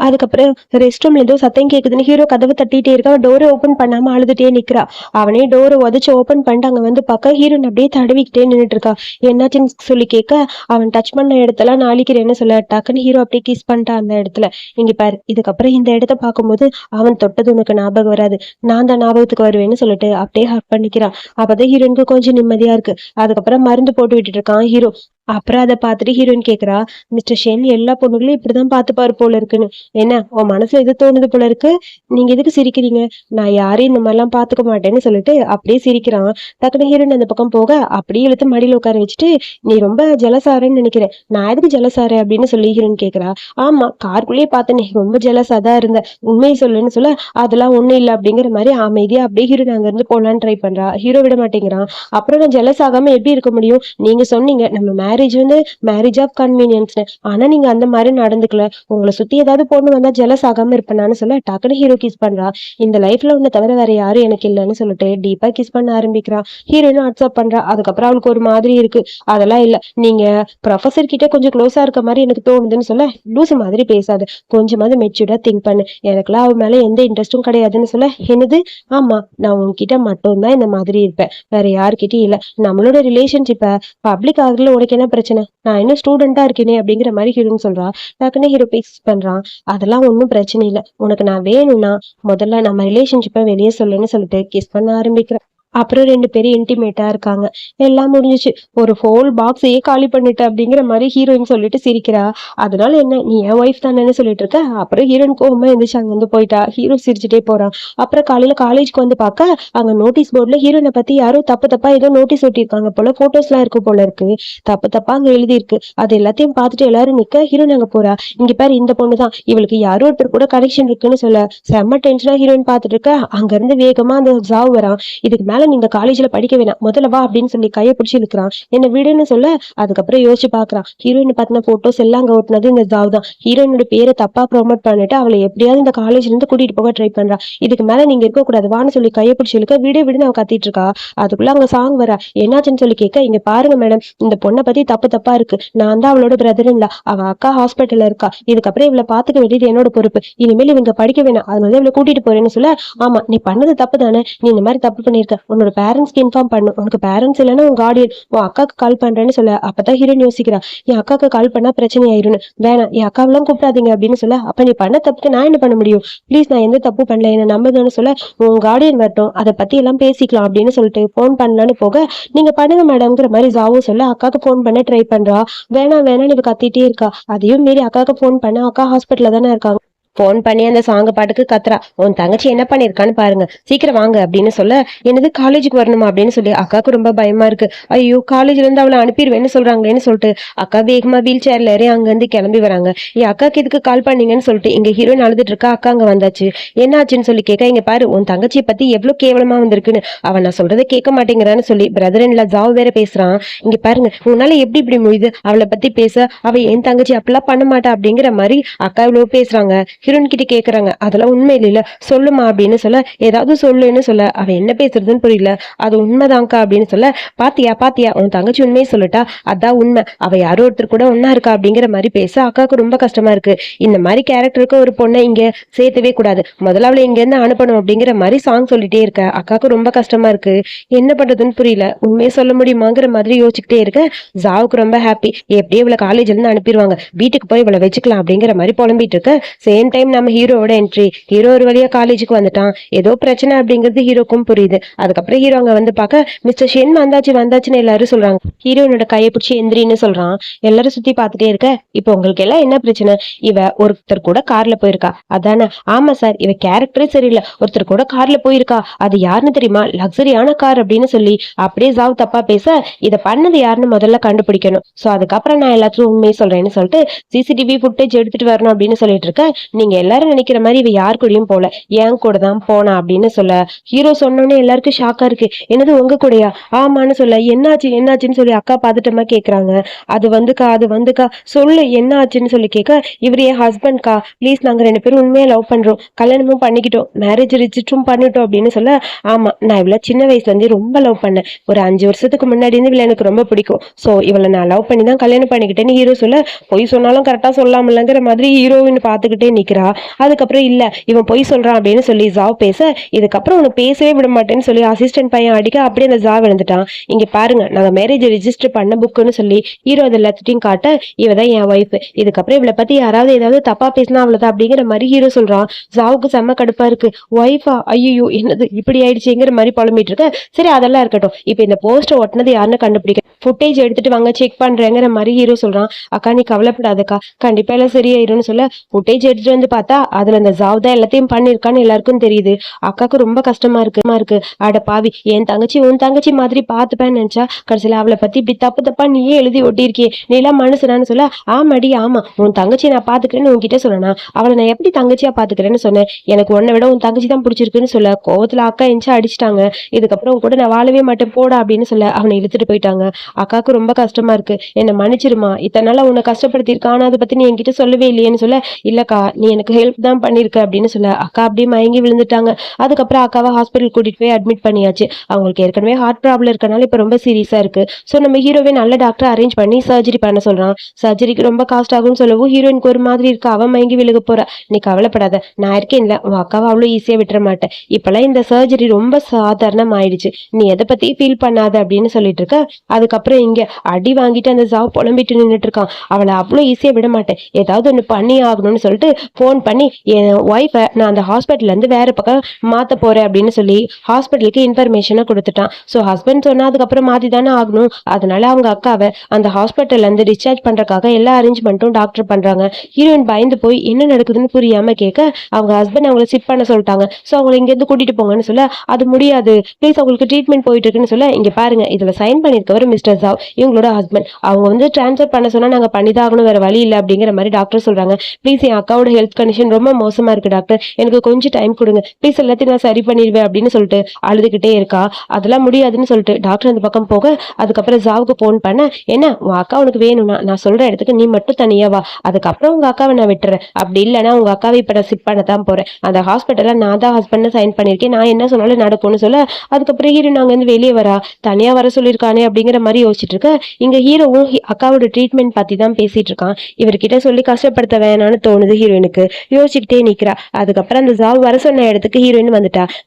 அதுக்கப்புறம் ரெஸ்ட் ரூம்ல ஏதோ சத்தம் கேக்குதுன்னு ஹீரோ கதவை தட்டிட்டே இருக்கா. டோரை ஓபன் பண்ணாம அழுதுட்டே நிக்கிறா. அவனே டோரை உதச்சு ஓபன் பண்ணிட்டு அங்க வந்து பக்கம் ஹீரோன் அப்படியே தடவிக்கிட்டே நின்றுட்டு இருக்கா. என்னாச்சுன்னு சொல்லி கேட்க, அவன் டச் பண்ண இடத்தெல்லாம் நாளிக்கிறேன்னு சொல்ல, டக்குன்னு ஹீரோ அப்படியே கிஸ் பண்ணிட்டான் அந்த இடத்துல. இங்க பாரு, இதுக்கப்புறம் இந்த இடத்த பார்க்கும்போது அவன் தொட்டது உனக்கு ஞாபகம் வராது, நான் தான் ஞாபகத்துக்கு வருவேன்னு சொல்லிட்டு அப்படியே ஹக் பண்ணிக்கிறான். அப்பதான் ஹீரோனுக்கு கொஞ்சம் நிம்மதியா இருக்கு. அதுக்கப்புறம் மருந்து போட்டு விட்டுட்டு இருக்கான் ஹீரோ. அப்புறம் அதை பார்த்துட்டு ஹீரோயின் கேக்குறா, மிஸ்டர் ஷென் எல்லா பொண்ணுகளையும் இப்படிதான் பாத்துப்பாரு போல இருக்குன்னு, என்ன உன் மனசுல எது தோணுது போல இருக்கு, நீங்க எதுக்கு சிரிக்கிறீங்க, நான் யாரையும் இந்த மாதிரிலாம் பாத்துக்க மாட்டேன்னு சொல்லிட்டு அப்படியே சிரிக்கிறான். டக்குனு ஹீரோயின் அந்த பக்கம் போக அப்படியே இழுத்து மடியில உட்கார வச்சுட்டு, நீ ரொம்ப ஜலசாரன்னு நினைக்கிறேன், நான் எதுக்கு ஜலசாரு அப்படின்னு சொல்லி ஹீரோயின் கேக்குறா. ஆமா காருக்குள்ளேயே பார்த்தேன், ரொம்ப ஜலசா தான் இருந்த, உண்மையை சொல்லுன்னு சொல்ல, அதெல்லாம் ஒண்ணும் இல்லை அப்படிங்கிற மாதிரி அமைதியா அப்படியே ஹீரோயின் அங்க இருந்து போலான்னு ட்ரை பண்றா. ஹீரோ விட மாட்டேங்கிறான். அப்புறம் நான் ஜலஸ் ஆகாம எப்படி இருக்க முடியும், நீங்க சொன்னீங்க நம்ம மேரேஜ் வந்து மேரேஜ் ஆஃப் கன்வீனியன்ஸ், ஆனா நீங்க அந்த மாதிரி நடந்துக்கல, உங்களை சுத்தி ஏதாவது பொண்ணு வந்தா ஜெலஸ் ஆகாம இருப்பேன்னு சொல்ல, டக்குனு ஹீரோ கிஸ் பண்றா. இந்த லைஃப்ல உன்னை தவிர வேற யாரும் எனக்கு இல்லைன்னு சொல்லிட்டு டீப்பா கிஸ் பண்ண ஆரம்பிக்கிறான். ஹீரோயினும் அக்செப்ட் பண்றா. அதுக்கப்புறம் அவளுக்கு ஒரு மாதிரி இருக்கு. அதெல்லாம் இல்ல, நீங்க ப்ரொஃபசர் கிட்ட கொஞ்சம் க்ளோஸா இருக்க மாதிரி எனக்கு தோணுதுன்னு சொல்ல, லூசு மாதிரி பேசாது, கொஞ்சமாவது மெச்சூர்டா திங்க் பண்ணு, எனக்குலாம் அவ மேல எந்த இன்ட்ரெஸ்டும் கிடையாதுன்னு சொல்ல, என்னது, ஆமா நான் உன்கிட்ட மட்டும்தான் இந்த மாதிரி இருப்பேன், வேற யாருக்கிட்டையும் இல்ல, நம்மளோட ரிலேஷன்ஷிப்ப பப்ளிக் ஆகுறதுல உனக்கு என்ன பிரச்சனை, நான் இன்னும் ஸ்டூடெண்டா இருக்கேனே அப்படிங்கிற மாதிரி ஹீரோன்னு சொல்றா. டக்குன்னு ஹீரோ பிக்ஸ் பண்றான். அதெல்லாம் ஒன்றும் பிரச்சனை இல்லை, உனக்கு நான் வேணும்னா முதல்ல நம்ம ரிலேஷன்ஷிப்பை வெளியே சொல்லுன்னு சொல்லிட்டு கிஸ் பண்ண ஆரம்பிக்கிறேன். அப்புறம் 2 பேரும் இன்டிமேட்டா இருக்காங்க. எல்லாம் முடிஞ்சுச்சு. ஒரு ஹோல் பாக்ஸையே காலி பண்ணிட்ட அப்படிங்கிற மாரி ஹீரோயின் சொல்லிட்டு சிரிக்கிறா. அதனால என்ன நீ என் ஒய்ஃப் தானேன்னு சொல்லிட்டு இருக்க. அப்புறம் ஹீரோயின் கோவமா எந்திரிச்சு அங்க இருந்து போயிட்டா. ஹீரோ சிரிச்சுட்டே போறான். அப்புறம் காலையில காலேஜ்க்கு வந்து பார்க்க அங்க நோட்டீஸ் போர்டுல ஹீரோயினை பத்தி யாரோ தப்பு தப்பா ஏதோ நோட்டீஸ் ஒட்டியிருக்காங்க போல. போட்டோஸ்லாம் இருக்கு போல இருக்கு. தப்பு தப்பா அங்க எழுதி இருக்கு. அது எல்லாத்தையும் பார்த்துட்டு எல்லாரும் நிக்க ஹீரோயின் அங்க போறா. இங்க பாரு இந்த பொண்ணுதான். இவளுக்கு யாரோ ஒருத்தர் கூட கனெக்ஷன் இருக்குன்னு சொல்ல செம்ம டென்ஷனா ஹீரோயின் பார்த்துட்டு இருக்க. அங்க இருந்து வேகமா அந்த ஜாவ் வரான். இதுக்கு மேல நீங்க காலேஜ்ல படிக்க வேணாம், முதல்ல வா அப்படின்னு சொல்லி கையை பிடிச்சி இழுக்கிறான். என்ன விடுன்னு சொல்ல அதுக்கப்புறம் யோசிச்சு பாக்குறான். ஹீரோயின் பாத்தின போட்டோஸ் எல்லாம் அங்க ஓட்டுனது இந்த ஜாவ் தான். ஹீரோயினோட பேரை தப்பா ப்ரொமோட் பண்ணிட்டு அவளை எப்படியாவது இந்த காலேஜ்ல இருந்து கூட்டிட்டு போக ட்ரை பண்றா. இதுக்கு மேல நீங்க இருக்க கூடாது வான்னு சொல்லி கையை பிடிச்சி இழுக்க விடு விடுன்னு அவ கத்திட்டு இருக்கா. அதுக்குள்ள அங்க சாங் வரா. என்னாச்சுன்னு சொல்லி கேட்க இங்க பாருங்க மேடம், இந்த பொண்ணை பத்தி தப்பு தப்பா இருக்கு. நான் தான் அவளோட பிரதர் இல்ல, அவ அக்கா ஹாஸ்பிட்டல்ல இருக்கா. இதுக்கப்புறம் இவளை பாத்துக்க வேண்டியது என்னோட பொறுப்பு. இனிமேல் இவங்க படிக்க வேணாம், அதனால இவளை கூட்டிட்டு போறேன்னு சொல்ல ஆமா நீ பண்ணது தப்பு தானே, நீ இந்த மாதிரி தப்பு பண்ணிருக்க, உன்னோட பேரண்ட்ஸ்க்கு இன்ஃபார்ம் பண்ணு, உனக்கு பேரண்ட்ஸ் இல்லைன்னா உன் கார்டியன் உன் அக்காக்கு கால் பண்றேன்னு சொல்ல அப்பதான் ஹீரோயின் யோசிக்கிறா. என் அக்காக்கு கால் பண்ணா பிரச்சனை ஆயிருன்னு, வேணாம் என் அக்காவெல்லாம் கூப்பிடாதீங்க அப்படின்னு சொல்ல அப்ப நீ பண்ண தப்புக்கு நான் என்ன பண்ண முடியும், ப்ளீஸ் நான் எந்த தப்பு பண்ணல என்ன நம்புங்கன்னு சொல்ல உன் கார்டியன் வரட்டும் அதை பத்தி எல்லாம் பேசிக்கலாம் அப்படின்னு சொல்லிட்டு போன் பண்ணலான்னு போக நீங்க பண்ணுங்க மேடம்ங்கிற மாதிரி ஜாவும் சொல்ல அக்காக்கு போன் பண்ண ட்ரை பண்றா. வேணாம் வேணாம்னு இவ கத்திட்டே இருக்கா. அதையும் மீறி அக்காக்கு போன் பண்ண அக்கா ஹாஸ்பிட்டல்ல தானே இருக்காங்க. போன் பண்ணி அந்த சாங்க பாட்டுக்கு கத்துறா. உன் தங்கச்சி என்ன பண்ணிருக்கான்னு பாருங்க, சீக்கிரம் வாங்க அப்படின்னு சொல்ல என்னது காலேஜுக்கு வரணுமா அப்படின்னு சொல்லி அக்காவுக்கு ரொம்ப பயமா இருக்கு. ஐயோ காலேஜ்ல இருந்து அவளை அனுப்பிடுவேன்னு சொல்றாங்களேன்னு சொல்லிட்டு அக்கா வேகமா வீல் சேர்ல ஏறி அங்க இருந்து கிளம்பி வராங்க. என் அக்காக்கு இதுக்கு கால் பண்ணீங்கன்னு சொல்லிட்டு இங்க ஹீரோயின் அழுதுட்டு இருக்கா. அக்கா அங்க வந்தாச்சு. என்ன ஆச்சுன்னு சொல்லி கேட்க இங்க பாரு உன் தங்கச்சியை பத்தி எவ்வளவு கேவலமா வந்திருக்குன்னு, அவன் நான் சொல்றதை கேட்க மாட்டேங்கிறான்னு சொல்லி பிரதர் இன்ல ஜாவ் வேற பேசுறான். இங்க பாருங்க உன்னால எப்படி இப்படி முடியுது அவளை பத்தி பேச, அவ என் தங்கச்சி அப்படிலாம் பண்ண மாட்டா அப்படிங்கிற மாதிரி அக்கா இவ்வளவு பேசுறாங்க. ஹீரோயின் கிட்ட கேக்குறாங்க அதெல்லாம் உண்மை இல்ல சொல்லுமா அப்படின்னு சொல்ல ஏதாவது சொல்லுன்னு சொல்ல அவ என்ன பேசுறதுன்னு புரியல. அது உண்மைதான்க்கா அப்படின்னு சொல்ல பாத்தியா பாத்தியா உன் தங்கச்சி உண்மையை சொல்லட்டா, அதான் உண்மை, அவ யாரோ ஒருத்தர் கூட ஒன்னா இருக்கா அப்படிங்கிற மாதிரி பேச அக்காவுக்கு ரொம்ப கஷ்டமா இருக்கு. இந்த மாதிரி கேரக்டருக்கு ஒரு பொண்ணை இங்க சேர்த்தவே கூடாது, முதல்ல அவளை இங்க இருந்து அனுப்பணும் அப்படிங்கிற மாதிரி சாங் சொல்லிட்டே இருக்க. அக்காவுக்கு ரொம்ப கஷ்டமா இருக்கு, என்ன பண்றதுன்னு புரியல, உண்மையை சொல்ல முடியுமாங்கிற மாதிரி யோசிச்சுக்கிட்டே இருக்க. ஜாவுக்கு ரொம்ப ஹாப்பி, எப்படியே இவளை காலேஜ்ல இருந்து அனுப்பிடுவாங்க, வீட்டுக்கு போய் இவளை வச்சுக்கலாம் அப்படிங்கிற மாதிரி புலம்பிட்டு இருக்க. சேம் டைம் நம்ம ஹீரோவோட என்ட்ரி. ஹீரோ ஒரு வழியா காலேஜுக்கு வந்துட்டான். ஏதோ பிரச்சனை அப்படிங்கிறது ஹீரோக்கும் புரியுது. அதுக்கப்புறம் ஹீரோ அங்க வந்து பார்க்க மிஸ்டர் ஷென் வந்தாச்சு வந்தாச்சுன்னு எல்லாரும் சொல்றாங்க. ஹீரோனோட கையை பிடிச்சி எந்திரின்னு சொல்றான். எல்லாரும் சுத்தி பார்த்துட்டே இருக்க. இப்போ உங்களுக்கு எல்லாம் என்ன பிரச்சனை, இவ ஒருத்தர் கூட கார்ல போயிருக்கா அதானே? ஆமா சார், இவ கேரக்டரே சரியில்லை, ஒருத்தர் கூட கார்ல போயிருக்கா, அது யாருன்னு தெரியுமா, லக்ஸரியான கார் அப்படின்னு சொல்லி அப்படியே ஜாவ் தப்பா பேச இதை பண்ணது யாருன்னு முதல்ல கண்டுபிடிக்கணும், சோ அதுக்கப்புறம் நான் எல்லாத்தையும் உண்மையை சொல்றேன்னு சொல்லிட்டு சிசிடிவி ஃபுட்டேஜ் எடுத்துட்டு வரணும் அப்படின்னு சொல்லிட்டு இருக்க. நீங்க எல்லாரும் நினைக்கிற மாதிரி இவ யார் கூடயும் போல, என் கூட தான் போனா அப்படின்னு சொல்ல ஹீரோ சொன்னோன்னே எல்லாருக்கும் ஷாக்கா இருக்கு. என்னது உங்க கூடயா? ஆமான்னு சொல்ல என்னாச்சு என்னாச்சுன்னு சொல்லி அக்கா பாத்துட்டமா கேக்குறாங்க. அது வந்துக்கா சொல்லு என்ன ஆச்சுன்னு சொல்லி கேட்க இவர் என் ஹஸ்பண்ட்கா, ப்ளீஸ் நாங்க 2 பேரும் உண்மையா லவ் பண்றோம், கல்யாணமும் பண்ணிக்கிட்டோம், மேரேஜ் ரிஜிஸ்டரும் பண்ணிட்டோம் அப்படின்னு சொல்ல ஆமா நான் இவள சின்ன வயசுல இருந்து ரொம்ப லவ் பண்ணேன், ஒரு 5 வருஷத்துக்கு முன்னாடி இருந்து இவள எனக்கு ரொம்ப பிடிக்கும், சோ இவளை நான் லவ் பண்ணி தான் கல்யாணம் பண்ணிக்கிட்டேன்னு ஹீரோ சொல்ல பொய் சொன்னாலும் கரெக்டா சொல்லாமலங்கிற மாதிரி ஹீரோயின் பாத்துக்கிட்டே நிக்கிறா. அதுக்கப்புறம் இல்ல இவன் பொய் சொல்றான் அப்படின்னு சொல்லி ஜாவ் பேச இதுக்கப்புறம் உனக்கு பேசவே விட மாட்டேன்னு சொல்லி அசிஸ்டன்ட் பையன் அடிக்க அப்படியே அந்த ஜாவ் எழுந்துட்டான். இங்க பாருங்க நாங்க மேரேஜ் ரெஜிஸ்டர் பண்ண புக்குன்னு சொல்லி ஹீரோ அது எல்லாத்தையும் காட்ட இவதான் என் ஒய்ஃப், இதுக்கப்புறம் இவளை பத்தி யாராவது ஏதாவது தப்பா பேசினா அவ்வளவுதான் அப்படிங்கிற மாதிரி ஹீரோ சொல்றான். ஜாவுக்கு செம்ம கடுப்பா இருக்கு. ஒய்ஃபா ஐயோ என்னது இப்படி ஆயிடுச்சுங்கிற மாதிரி புலம்பிட்டு இருக்க. சரி அதெல்லாம் இருக்கட்டும், இப்ப இந்த போஸ்டர் ஒட்டினது யாருன்னு கண்டுபிடிக்க ஃபுட்டேஜ் எடுத்துட்டு வாங்க செக் பண்றேங்கிற மாதிரி ஹீரோ சொல்றான். அக்கா நீ கவலைப்படாதக்கா, கண்டிப்பா எல்லாம் சரியாயிரும்னு சொல்ல ஃபுட்டேஜ் எடுத்துட்டு வந்து பார்த்தா அதுல அந்த ஜாவ் தான் எல்லாத்தையும் பண்ணிருக்கான்னு எல்லாருக்கும் தெரியுது. அக்காவுக்கு ரொம்ப கஷ்டமா இருக்கு. அட பாவி, என் தங்கச்சி உன் தங்கச்சி மாதிரி பாத்துப்பேன்னு நினைச்சா கடைசியில அவளை பத்தி இப்படி தப்பு தப்பா நீயே எழுதி ஒட்டியிருக்கே, நீ எல்லாம் மனுஷனான்னு சொல்ல ஆமாடி ஆமா உன் தங்கச்சியை நான் பாத்துக்கிறேன்னு உன்கிட்ட சொன்னா அவளை நான் எப்படி தங்கச்சியா பாத்துக்கிறேன்னு சொன்னேன், எனக்கு உன்னை விட உன் தங்கச்சி தான் பிடிச்சிருக்குன்னு சொல்ல கோவத்துல அக்கா எஞ்சா அடிச்சிட்டாங்க, இதுக்கப்புறம் கூட நான் வாழவே மாட்டேன் போடா அப்படின்னு சொல்ல அவனை இழுத்துட்டு போயிட்டாங்க. அக்காவுக்கு ரொம்ப கஷ்டமா இருக்கு, என்ன மன்னிச்சிருமா, இத்தனை நாளா உன்னை கஷ்டப்படுத்திருக்கான் அதை பத்தி நீ என்கிட்ட சொல்லவே இல்லையேன்னு சொல்ல இல்லக்கா நீ எனக்கு ஹெல்ப் தான் பண்ணிருக்க அப்படின்னு சொல்ல அக்கா அப்படியே மயங்கி விழுந்துட்டாங்க. அதுக்கப்புறம் அக்காவை ஹாஸ்பிட்டல் கூட்டிட்டு போய் அட்மிட் பண்ணியாச்சு. அவங்களுக்கு ஏற்கனவே ஹார்ட் ப்ராப்ளம் இருக்கனால இப்ப ரொம்ப சீரியஸா இருக்கு. சோ நம்ம ஹீரோவே நல்ல டாக்டர் அரேஞ்ச் பண்ணி சர்ஜரி பண்ண சொல்றான். சர்ஜரிக்கு ரொம்ப காஸ்ட் ஆகும்னு சொல்லவும் ஹீரோயினுக்கு ஒரு மாதிரி இருக்கு. அவன் மயங்கி விழுக போறா. நீ கவலைப்படாத, நான் இருக்கேன்ல, உன் அக்காவை அவ்வளவு ஈஸியா விட்டுற மாட்டேன், இப்பெல்லாம் இந்த சர்ஜரி ரொம்ப சாதாரணம் ஆயிடுச்சு, நீ எதை பத்தி ஃபீல் பண்ணாத அப்படின்னு சொல்லிட்டு இருக்க. அதுக்கப்புறம் இங்க அடி வாங்கிட்டு அந்த ஜாவ் புலம்பிட்டு நின்றுட்டு இருக்கான். அவளை அவ்வளவு ஈஸியா விட மாட்டேன், ஏதாவது ஒண்ணு பண்ணி ஆகணும்னு சொல்லிட்டு ஃபோன் பண்ணி என் ஒய்ஃபை நான் அந்த ஹாஸ்பிட்டல்ல இருந்து வேற பக்கம் மாத்த போறேன் அப்படின்னு சொல்லி ஹாஸ்பிட்டலுக்கு இன்ஃபர்மேஷனை கொடுத்துட்டான். ஸோ ஹஸ்பண்ட் சொன்னா அதுக்கப்புறம் மாத்தி தானே ஆகணும். அதனால அவங்க அக்காவை அந்த ஹாஸ்பிட்டல்ல இருந்து டிஸ்சார்ஜ் பண்றதுக்காக எல்லா அரேஞ்ச்மெண்ட்டும் டாக்டர் பண்றாங்க. ஹீரோயின் பயந்து போய் என்ன நடக்குதுன்னு புரியாம கேட்க அவங்க ஹஸ்பண்ட் அவங்கள சிட் பண்ண சொல்லிட்டாங்க. ஸோ அவங்களை இங்கேருந்து கூட்டிட்டு போங்கன்னு சொல்ல அது முடியாது, ப்ளீஸ் அவங்களுக்கு ட்ரீட்மெண்ட் போயிட்டு இருக்குன்னு சொல்ல இங்க பாருங்க இதுல சைன் பண்ணிருக்கவர் மிஸ்டர் ஜாவ், இவங்களோட ஹஸ்பண்ட். அவங்க வந்து டிரான்ஸ்ஃபர் பண்ண சொன்னா நாங்க பண்ணிதான் ஆகணும், வேற வழி இல்லை அப்படிங்கிற மாதிரி டாக்டர் சொல்றாங்க. ப்ளீஸ் என் அக்காவோட ஹெல்த் கண்டிஷன் ரொம்ப மோசமா இருக்கு டாக்டர், எனக்கு கொஞ்சம் டைம் கொடுங்க ப்ளீஸ், எல்லாத்தையும் நான் சரி பண்ணிடுவேன் அப்படின்னு சொல்லிட்டு அழுதுகிட்டே இருக்கா. அதெல்லாம் முடியாதுன்னு சொல்லிட்டு டாக்டர் அந்த பக்கம் போக அதுக்கப்புறம் ஜாவுக்கு போன் பண்ண என்ன உன் அக்கா உனக்கு வேணும்னா நான் சொல்ற இடத்துக்கு நீ மட்டும் தனியா வா, அதுக்கப்புறம் உங்க அக்காவை நான் விட்டுறேன், அப்படி இல்லைன்னா உங்க அக்காவை இப்ப நான் சிட் பண்ண தான் போறேன், அந்த ஹாஸ்பிட்டல்ல நான் தான் ஹஸ்பண்ட் சைன் பண்ணிருக்கேன், நான் என்ன சொன்னாலும் நடக்கும்னு சொல்ல அதுக்கப்புறம் ஹீரோ நாங்க வந்து வெளியே வரா, தனியா வர சொல்லியிருக்கானே அப்படிங்கிற மாதிரி யோசிச்சுட்டு இருக்க இங்க ஹீரோவும் அக்காவோட ட்ரீட்மெண்ட் பத்தி தான் பேசிட்டு இருக்கான். இவர்கிட்ட சொல்லி கஷ்டப்படுத்த வேணான்னு தோணுது ஹீரோயினுக்கு. யோசிச்சுக்கிட்டே நிக்கிறா. அதுக்கப்புறம் அந்த ஜாவ் வர சொன்ன இடத்துக்கு ஹீரோயின்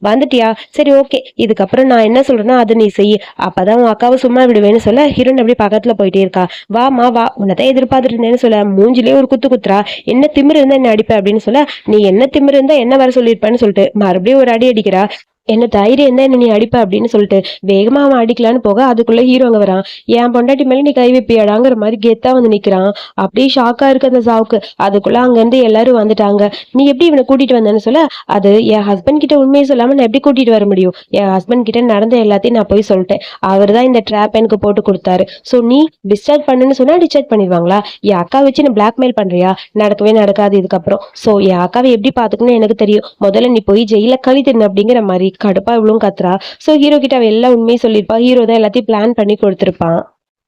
வந்துட்டியா சரி ஓகே, இதுக்கப்புறம் நான் என்ன சொல்றேன்னா அது நீ செய், அப்பதான் உன் அக்காவை சும்மா விடுவேன்னு சொல்ல ஹீரோயின் அப்படி பக்கத்துல போயிட்டே இருக்கா. வாமா வா, உன்னதான் எதிர்பார்த்துட்டு இருந்தேன்னு சொல்ல மூஞ்சிலே ஒரு குத்துறா. என்ன திமிரு இருந்தா என்ன அடிப்ப அப்படின்னு சொல்ல நீ என்ன திமிரு இருந்தா என்ன வர சொல்லியிருப்பேன்னு சொல்லிட்டு மறுபடியும் ஒரு அடி அடிக்கிறா. என்ன தைரியம் தான் என்ன நீ அடிப்ப அப்படின்னு சொல்லிட்டு வேகமா அவன் அடிக்கலான்னு போக அதுக்குள்ள ஹீரோ அங்க வரான். என் பொண்டாட்டி மேல நீ கை வைப்பியாடாங்கிற மாதிரி கெத்தா வந்து நிக்கிறான். அப்படியே ஷாக்கா இருக்கு அந்த சாவுக்கு. அதுக்குள்ள அங்க இருந்து எல்லாரும் வந்துட்டாங்க. நீ எப்படி இவனை கூட்டிட்டு வந்தேன்னு சொல்ல அது என் ஹஸ்பண்ட் கிட்ட உண்மையை சொல்லாம நான் எப்படி கூட்டிட்டு வர முடியும், என் ஹஸ்பண்ட் கிட்ட நடந்த எல்லாத்தையும் நான் போய் சொல்லிட்டேன், அவர் தான் இந்த ட்ராப் எனக்கு போட்டு கொடுத்தாரு. சோ நீ டிஸ்சார்ஜ் பண்ணுன்னு சொன்னா டிஸ்சார்ஜ் பண்ணிடுவாங்களா, என் அக்கா வச்சு நீ பிளாக்மெயில் பண்றியா, நடக்கவே நடக்காது இதுக்கப்புறம். சோ என் அக்காவை எப்படி பாத்துக்கணும்னு எனக்கு தெரியும், முதல்ல நீ போய் ஜெயில கழித்துன்னு அப்படிங்கிற மாதிரி கடுப்பா இவ்வளவு கத்துறா. சோ ஹீரோ கிட்ட அவ எல்லாம் உண்மையை சொல்லியிருப்பா. ஹீரோ தான் எல்லாத்தையும் பிளான் பண்ணி கொடுத்திருப்பான்.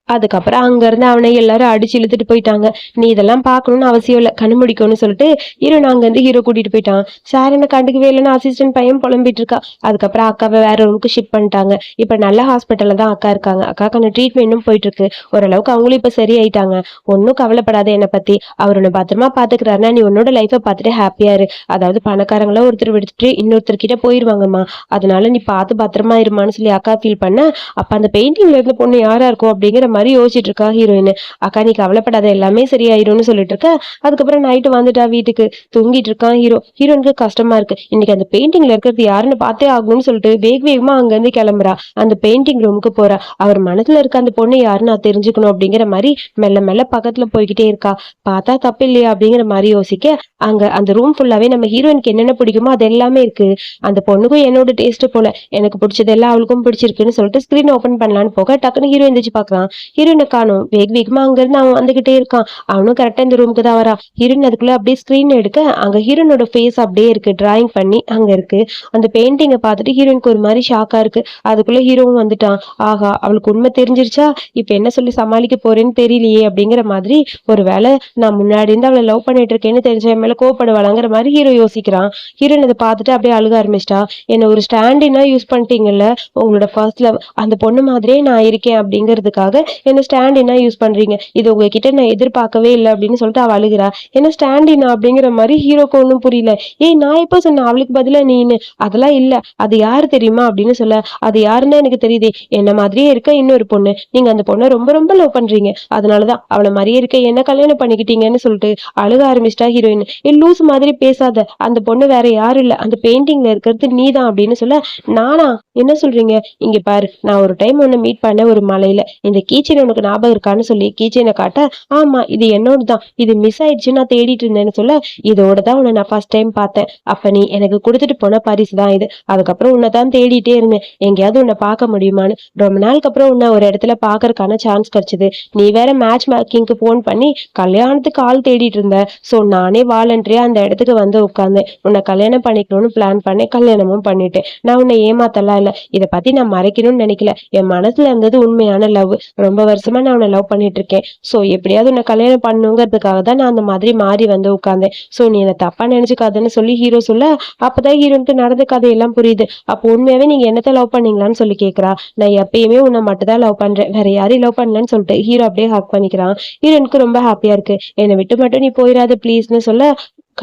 அதுக்கப்புறம் அங்க இருந்து அவனை எல்லாரும் அடிச்சு இழுத்துட்டு போயிட்டாங்க. நீ இதெல்லாம் பாக்கணும்னு அவசியம் இல்லை, கண்ணு முடிக்கும்னு சொல்லிட்டு ஹீரோ அங்க இருந்து ஹீரோ கூட்டிட்டு போயிட்டான். சார் என்ன கண்டுக்கவே இல்லைன்னு அசிஸ்டன்ட் பையன் புலம்பிட்டு இருக்கா. அதுக்கப்புறம் அக்காவை வேற ரூமுக்கு ஷிஃப்ட் பண்ணிட்டாங்க. இப்ப நல்ல ஹாஸ்பிட்டல்ல தான் அக்கா இருக்காங்க. அக்காக்கான ட்ரீட்மெண்ட்டும் போயிட்டு இருக்கு. ஓரளவுக்கு அவங்களும் இப்ப சரியாயிட்டாங்க. ஒன்னும் கவலைப்படாத என்னை பத்தி, அவர் உன்னை பத்திரமா பாத்துக்கிறாருன்னா நீ உன்னோட லைஃபை பார்த்துட்டு ஹாப்பியா இரு. அதாவது பணக்காரங்கள ஒருத்தர் விடுத்துட்டு இன்னொருத்தர் கிட்ட போயிருவாங்கம்மா, அதனால நீ பார்த்து பத்திரமா இருமான்னு சொல்லி அக்கா ஃபீல் பண்ண அப்ப அந்த பெயிண்டிங்ல இருந்த பொண்ணு யாரா இருக்கும் அப்படிங்கிற மாதிரி யோசிச்சுட்டு இருக்கா ஹீரோயின். அக்கா நீ கவலைப்படாத எல்லாமே சரியாயிரும்னு சொல்லிட்டு இருக்க. அதுக்கப்புறம் நைட்டு வந்துட்டா வீட்டுக்கு, தூங்கிட்டு இருக்கான் ஹீரோ. ஹீரோனுக்கு கஷ்டமா இருக்கு. இன்னைக்கு அந்த பெயிண்டிங்ல இருக்கிறது யாருன்னு பார்த்தே ஆகணும்னு சொல்லிட்டு வேகமா அங்க இருந்து கிளம்புறா. அந்த பெயிண்டிங் ரூமுக்கு போறா. அவர் மனசுல இருக்க அந்த பொண்ணு யாருன்னு நான் தெரிஞ்சுக்கணும் அப்படிங்கிற மாதிரி மெல்ல மெல்ல பக்கத்துல போய்கிட்டே இருக்கா. பார்த்தா தப்பு இல்லையா அப்படிங்கிற மாதிரி யோசிக்க அங்க அந்த ரூம் ஃபுல்லாவே நம்ம ஹீரோயினுக்கு என்னென்ன பிடிக்குமோ அது எல்லாமே இருக்கு. அந்த பொண்ணுக்கும் என்னோட டேஸ்ட் போல, எனக்கு பிடிச்சது எல்லாம் அவளுக்கும் பிடிச்சிருக்குன்னு சொல்லிட்டு ஸ்கிரீன் ஓபன் பண்ணலான்னு போக டக்குன்னு ஹீரோ எந்திரிச்சு பாக்குறான். ஹீரோயினை காணும். வேகமா அங்க இருந்து அவன் வந்துகிட்டே இருக்கான். அவனும் கரெக்டா இந்த ரூமுக்கு தான் வரா. ஹீரோயின் அதுக்குள்ள அப்படியே ஸ்கிரீன் எடுக்க அங்க ஹீரோனோட ஃபேஸ் அப்படியே இருக்கு, டிராயிங் பண்ணி அங்க இருக்கு. அந்த பெயிண்டிங்கை பார்த்துட்டு ஹீரோயினுக்கு ஒரு மாதிரி ஷாக்கா இருக்கு. அதுக்குள்ள ஹீரோவும் வந்துட்டான். ஆஹா அவளுக்கு உண்மை தெரிஞ்சிருச்சா, இப்ப என்ன சொல்லி சமாளிக்க போறேன்னு தெரியலையே அப்படிங்கிற மாதிரி, ஒருவேளை நான் முன்னாடி இருந்து அவளை லவ் பண்ணிட்டு இருக்கேன்னு தெரிஞ்ச மேல கோவப்படுவாளாங்கிற மாதிரி ஹீரோ யோசிக்கிறான். ஹீரோயின் அதை பார்த்துட்டு அப்படியே அழுக ஆரம்பிச்சிட்டா. என்ன ஒரு ஸ்டாண்டினா யூஸ் பண்ணிட்டீங்கல்ல, உங்களோட ஃபர்ஸ்ட் லவ் அந்த பொண்ணு மாதிரியே நான் இருக்கேன் அப்படிங்கிறதுக்காக என்ன ஸ்டாண்டினா யூஸ் பண்றீங்க, இது உங்ககிட்ட நான் எதிர்பார்க்கவே இல்லை அப்படின்னு சொல்லிட்டு அவ அழுகிறா. என்ன ஸ்டாண்டினா அப்படிங்கிற மாதிரி ஹீரோக்கு ஒன்றும் புரியல. ஏய் நான் எப்போ சொன்னேன் அவளுக்கு பதிலா நீன்னு, அதெல்லாம் இல்ல, அது யாரு தெரியுமா அப்படின்னு சொல்ல அது யாருன்னா எனக்கு தெரியுதே, என்ன மாதிரியே இருக்க இன்னொரு பொண்ணு, நீங்க அந்த பொண்ணை ரொம்ப ரொம்ப லவ் பண்றீங்க, அதனாலதான் அவளை மாதிரியே இருக்க என்ன கல்யாணம் பண்ணிக்கிட்டீங்கன்னு சொல்லிட்டு அழுக ஆரம்பிச்சிட்டா ஹீரோயின். லூஸ் மாதிரி பேசாத, அந்த பொண்ணு வேற யாரும் இல்ல, அந்த பெயிண்டிங்ல இருக்கிறது நீதான் அப்படின்னு சொல்ல நானா, என்ன சொல்றீங்க, இங்க பாரு நான் ஒரு டைம் உன்னை மீட் பண்ண ஒரு மலையில, இந்த கீச்சன் உனக்கு ஞாபகம் இருக்கான்னு சொல்லி கீச்சனை காட்ட ஆமா இது என்னோட தான், இது மிஸ் ஆயிடுச்சு நான் தேடிட்டு இருந்தேன்னு சொல்ல இதோட தான் உன்னை நான் ஃபர்ஸ்ட் டைம் பார்த்தேன், அப்ப நீ எனக்கு கொடுத்துட்டு போன பரிசு தான் இது, அதுக்கப்புறம் உன்னை தான் தேடிட்டே இருந்தேன், எங்கேயாவது உன்னை பார்க்க முடியுமான்னு, ரொம்ப நாளுக்கு அப்புறம் உன்னை ஒரு இடத்துல பாக்குறதுக்கான சான்ஸ் கிடைச்சது, நீ வேற மேட்ச் மேக்கிங்க்கு போன் பண்ணி கல்யாணத்துக்கு ஆள் தேடிட்டு இருந்த, சோ நானே வாலண்டரியா அந்த இடத்துக்கு வந்து உட்கார்ந்தேன், உன்னை கல்யாணம் பண்ணிக்கணும்னு பிளான் பண்ணேன், கல்யாணமும் பண்ணிட்டேன், நான் உன்னை ஏமாத்தலாம் இல்ல, இதை பத்தி நான் மறைக்கணும்னு நினைக்கல, என் மனசுல இருந்தது உண்மையான லவ், ரொம்ப வருஷமா நான் உன்னை லவ் பண்ணிட்டு இருக்கேன், சோ எப்படியாவது உன்னை கல்யாணம் பண்ணுங்கிறதுக்காக தான் நான் அந்த மாதிரி மாறி வந்து உட்கார்ந்தேன், சோ நீ என்ன தப்பா நினைச்சுக்காதுன்னு சொல்லி ஹீரோ சொல்ல அப்பதான் ஹீரோனுக்கு நடந்த கதையெல்லாம் புரியுது. அப்போ உண்மையாவே நீங்க என்னத்த லவ் பண்ணீங்களான்னு சொல்லி கேக்குறா. நான் எப்பயுமே உன்னை மட்டும் தான் லவ் பண்றேன், வேற யாரையும் லவ் பண்ணலன்னு சொல்லிட்டு ஹீரோ அப்படியே ஹக் பண்ணிக்கிறான். ஹீரோனுக்கு ரொம்ப ஹாப்பியா இருக்கு. என்னை விட்டு மட்டும் நீ போயிடாது ப்ளீஸ்னு சொல்ல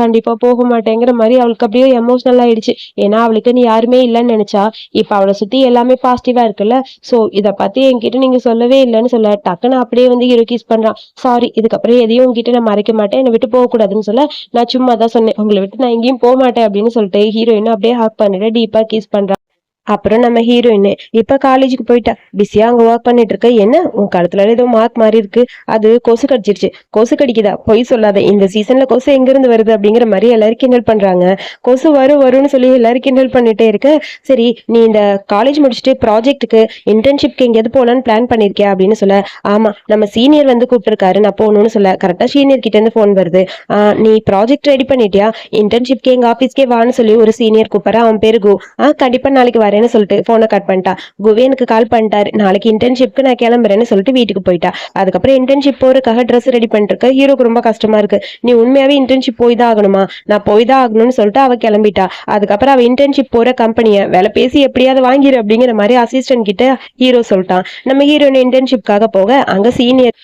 கண்டிப்பா போக மாட்டேங்கிற மாதிரி அவளுக்கு அப்படியே எமோஷனல் ஆயிடுச்சு. ஏன்னா அவளுக்கு நீ யாருமே இல்லைன்னு நினைச்சா, இப்ப அவளை சுத்தி எல்லாமே பாசிட்டிவா இருக்குல்ல. சோ இத பத்தி என்கிட்ட நீங்க சொல்லவே இல்லைன்னு சொல்ல, டக்குன்னு அப்படியே வந்து ஹீரோ கிஸ் பண்றான். சாரி, இதுக்கப்புறம் எதையும் உங்ககிட்ட நான் மறைக்க மாட்டேன், என்னை விட்டு போக கூடாதுன்னு சொல்ல, நான் சும்மா தான் சொன்னேன், உங்களை விட்டு நான் எங்கேயும் போக மாட்டேன் அப்படின்னு சொல்லிட்டு ஹீரோயின் அப்படியே ஹாக் பண்ணிட்டு டீப்பா கிஸ் பண்றான். அப்புறம் நம்ம ஹீரோயின் இப்ப காலேஜுக்கு போயிட்டா. பிஸியா அங்க ஒர்க் பண்ணிட்டு இருக்க. என்ன உன் கழுத்துல ஏதோ மார்க் மாறி இருக்கு, அது கொசு கடிச்சிருச்சு. கொசு கடிக்குதா? பொய் சொல்லாத, இந்த சீசன்ல கொசு எங்க இருந்து வருது அப்படிங்கிற மாதிரி எல்லாரும் கிண்டல் பண்றாங்க. கொசு வரும்னு சொல்லி எல்லாரும் கிண்டல் பண்ணிட்டே இருக்க. சரி, நீ இந்த காலேஜ் முடிச்சுட்டு ப்ராஜெக்ட்டுக்கு இன்டர்ன்ஷிப்க்கு எங்கேயாவது போலான்னு பிளான் பண்ணிருக்கியா அப்படின்னு சொல்ல, ஆமா நம்ம சீனியர் வந்து கூப்பிட்டுருக்காரு, நான் போகணும்னு சொல்ல, கரெக்டா சீனியர் கிட்ட இருந்து போன் வருது. நீ ப்ராஜெக்ட் ரெடி பண்ணிட்டியா? இன்டர்ன்ஷிப்க்கு எங்க ஆபீஸ்க்கே வான்னு சொல்லி ஒரு சீனியர் கூப்பிடுறா. அவன் பேரு கு. கண்டிப்பா நாளைக்கு வரேன்னு சொல்லிட்டு போனை கட் பண்ணிட்டா. குவே எனக்கு கால் பண்ணிட்டாரு, நாளைக்கு இன்டர்ன்ஷிப்க்கு நான் கிளம்புறேன்னு சொல்லிட்டு வீட்டுக்கு போயிட்டா. அதுக்கப்புறம் இன்டர்ன்ஷிப் போறதுக்காக ட்ரெஸ் ரெடி பண்ணிட்டு இருக்க. ஹீரோக்கு ரொம்ப கஷ்டமா இருக்கு. நீ உண்மையாவே இன்டர்ன்ஷிப் போய் தான் ஆகணுமா? நான் போய் தான் ஆகணும்னு சொல்லிட்டு அவ கிளம்பிட்டா. அதுக்கப்புறம் அவ இன்டர்ன்ஷிப் போற கம்பெனியை வேலை பேசி எப்படியாவது வாங்கிரு அப்படிங்கிற மாதிரி அசிஸ்டன்ட் கிட்ட ஹீரோ சொல்லிட்டான். நம்ம ஹீரோயின் இன்டர்ன்ஷிப்காக போக அங்க சீனியர்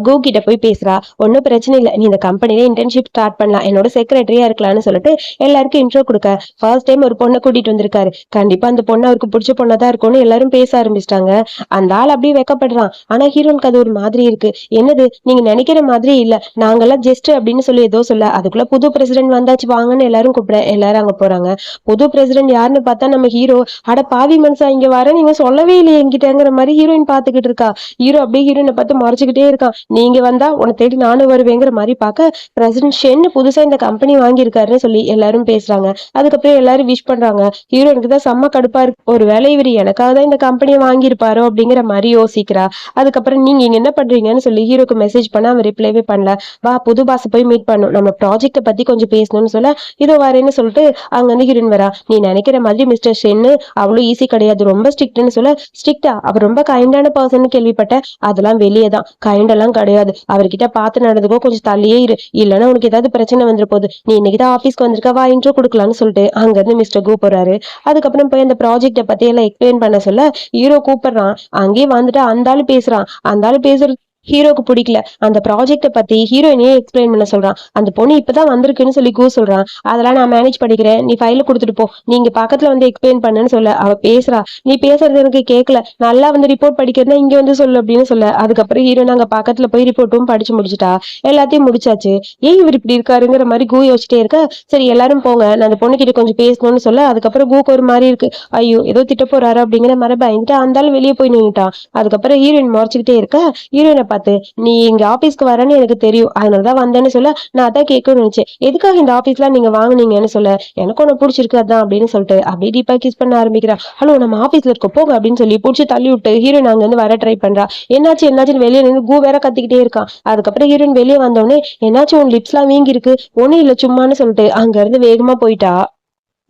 கோ கிட்ட போய் பேசுறா. ஒன்னும் பிரச்சனை இல்லை, நீ இந்த கம்பெனில இன்டர்ன்ஷிப் ஸ்டார்ட் பண்ணலாம், என்னோட செக்ரட்டரியா இருக்கலாம்னு சொல்லிட்டு எல்லாருக்கும் இன்ட்ரோ கொடுக்க, ஃபர்ஸ்ட் டைம் ஒரு பொண்ணை கூட்டிட்டு வந்திருக்காரு. கண்டிப்பா அந்த பொண்ணு அவருக்கு பிடிச்ச பொண்ணாதான் இருக்கும்னு எல்லாரும் பேச ஆரம்பிச்சிட்டாங்க. அந்த ஆள் அப்படியே வெக்கப்படுறான். ஆனா ஹீரோனுக்கு அது ஒரு மாதிரி இருக்கு. என்னது, நீங்க நினைக்கிற மாதிரி இல்ல, நாங்கெல்லாம் ஜஸ்ட் அப்படின்னு சொல்லி ஏதோ சொல்ல, அதுக்குள்ள புது பிரசிடென்ட் வந்தாச்சு வாங்கன்னு எல்லாரும் கூப்பிட எல்லாரும் அங்க போறாங்க. புது பிரசிடென்ட் யாருன்னு பார்த்தா நம்ம ஹீரோ. அட பாவி மனுஷா, இங்க வர நீங்க சொல்லவே இல்லையே என்கிட்டங்கிற மாதிரி ஹீரோயின் பாத்துக்கிட்டு இருக்கா. ஹீரோ அப்படியே ஹீரோயினை பார்த்து மறைச்சுக்கிட்டே இருக்கான். நீங்க வந்தா உன்னை தேடி நானும் வருவேங்கிற மாதிரி பார்க்க, பிரசிடென்ட் ஷென் புதுசா இந்த கம்பெனி வாங்கியிருக்காருன்னு சொல்லி எல்லாரும் பேசுறாங்க. அதுக்கப்புறம் எல்லாரும் விஷ் பண்றாங்க. ஹீரோனுக்கு தான் செம்ம கடுப்பா இருக்கு. ஒரு வேலை இவர் எனக்காக தான் இந்த கம்பெனியை வாங்கியிருப்பாரோ அப்படிங்கிற மாதிரி யோசிக்கிறா. அதுக்கப்புறம் நீங்க இங்க என்ன பண்றீங்கன்னு சொல்லி ஹீரோக்கு மெசேஜ் பண்ண அவன் ரிப்ளைவே பண்ணல. வா புது பாஸ் போய் மீட் பண்ணும், நம்ம ப்ராஜெக்ட பத்தி கொஞ்சம் பேசணும்னு சொல்ல, இதோ வரேன்னு சொல்லிட்டு அங்க வந்து ஹீரோயின் வரா. நீ நினைக்கிற மாதிரி மிஸ்டர் ஷென்னு அவ்வளவு ஈஸி கிடையாது, ரொம்ப ஸ்ட்ரிக்ட்னு சொல்ல, ஸ்ட்ரிக்டா? அவர் ரொம்ப கைண்டான பர்சன் கேள்விப்பட்டேன். அதெல்லாம் வெளியே தான், கைண்ட் எல்லாம் கிடையாது. அவர்கிட்ட பார்த்து நடந்துக்கோ, கொஞ்சம் தள்ளியே இரு, இல்லைன்னா உனக்கு ஏதாவது பிரச்சனை வந்துரு போகுது. நீ இன்னைக்கு தான் ஆபீஸ்க்கு வந்திருக்க, வா இன்ட்ரோ கொடுக்கலாம்னு சொல்லிட்டு அங்க இருந்து மிஸ்டர் கூ போறாரு. அதுக்கப்புறம் போய் அந்த ப்ராஜெக்ட பத்தி எல்லாம் எக்ஸ்பிளைன் பண்ண சொல்ல ஹீரோ கூப்பிடுறான். அங்கேயே வந்துட்டு அந்த ஆளு பேசுறான். அந்த ஆளு பேசுறது ஹீரோக்கு பிடிக்கல. அந்த ப்ராஜெக்ட பத்தி ஹீரோயினே எக்ஸ்பிளைன் பண்ண சொல்றான். அந்த பொண்ணு இப்பதான் வந்திருக்குன்னு சொல்லி கூ சொல்றான். அதெல்லாம் நான் மேனேஜ் பண்ணிக்கிறேன், நீ ஃபைல கொடுத்துட்டு போ, நீங்க பக்கத்துல வந்து எக்ஸ்பிளைன் பண்ணுன்னு சொல்ல, அவ பேசுறா. நீ பேசுறது எனக்கு கேட்கல, நல்லா வந்து ரிப்போர்ட் படிக்கிறதா இங்க வந்து சொல்லு அப்படின்னு சொல்ல, அதுக்கப்புறம் ஹீரோயின் அங்க பக்கத்துல போய் ரிப்போர்ட்டும் படிச்சு முடிச்சுட்டா. எல்லாத்தையும் முடிச்சாச்சு. ஏன் இவர் இப்படி இருக்காருங்கிற மாதிரி கூ யோசிச்சிட்டே இருக்க. சரி எல்லாரும் போங்க, நான் அந்த பொண்ணு கிட்ட கொஞ்சம் பேசணும்னு சொல்ல, அதுக்கப்புறம் கூக்கு ஒரு மாதிரி இருக்கு. ஐயோ ஏதோ திட்ட போறாரு அப்படிங்கிற மாதிரி பயந்துட்டு அந்த வெளியே போய் நின்னுட்டான். அதுக்கப்புறம் ஹீரோயின் முறைச்சுக்கிட்டே இருக்க. ஹீரோயினை பார்த்து, நீ இங்க ஆபீஸ்க்கு வரேன்னு எனக்கு தெரியும், அதனாலதான் வந்தேன்னு சொல்ல, நான் அதான் கேட்கணும்னு நினைச்சேன், எதுக்காக இந்த ஆபீஸ்ல நீங்க வாங்குனீங்கன்னு சொல்ல, எனக்கு ஒண்ணு பிடிச்சிருக்கு அதான் அப்படின்னு சொல்லிட்டு அப்படியே டீப்பா கிஸ் பண்ண ஆரம்பிக்கிறா. ஹலோ நம்ம ஆபீஸ்ல இருக்க போங்க அப்படின்னு சொல்லி பிடிச்சி தள்ளி விட்டு ஹீரோயின் அங்க இருந்து வர ட்ரை பண்றா. என்னாச்சு என்னாச்சுன்னு வெளியே நின்று கூ வேற கத்திக்கிட்டே இருக்கான். அதுக்கப்புறம் ஹீரோயின் வெளியே வந்தோடனே, என்னாச்சும் உன் லிப்ஸ் எல்லாம் வீங்கி இருக்கு, ஒண்ணும் இல்ல சும்மான்னு சொல்லிட்டு அங்க இருந்து வேகமா போயிட்டா.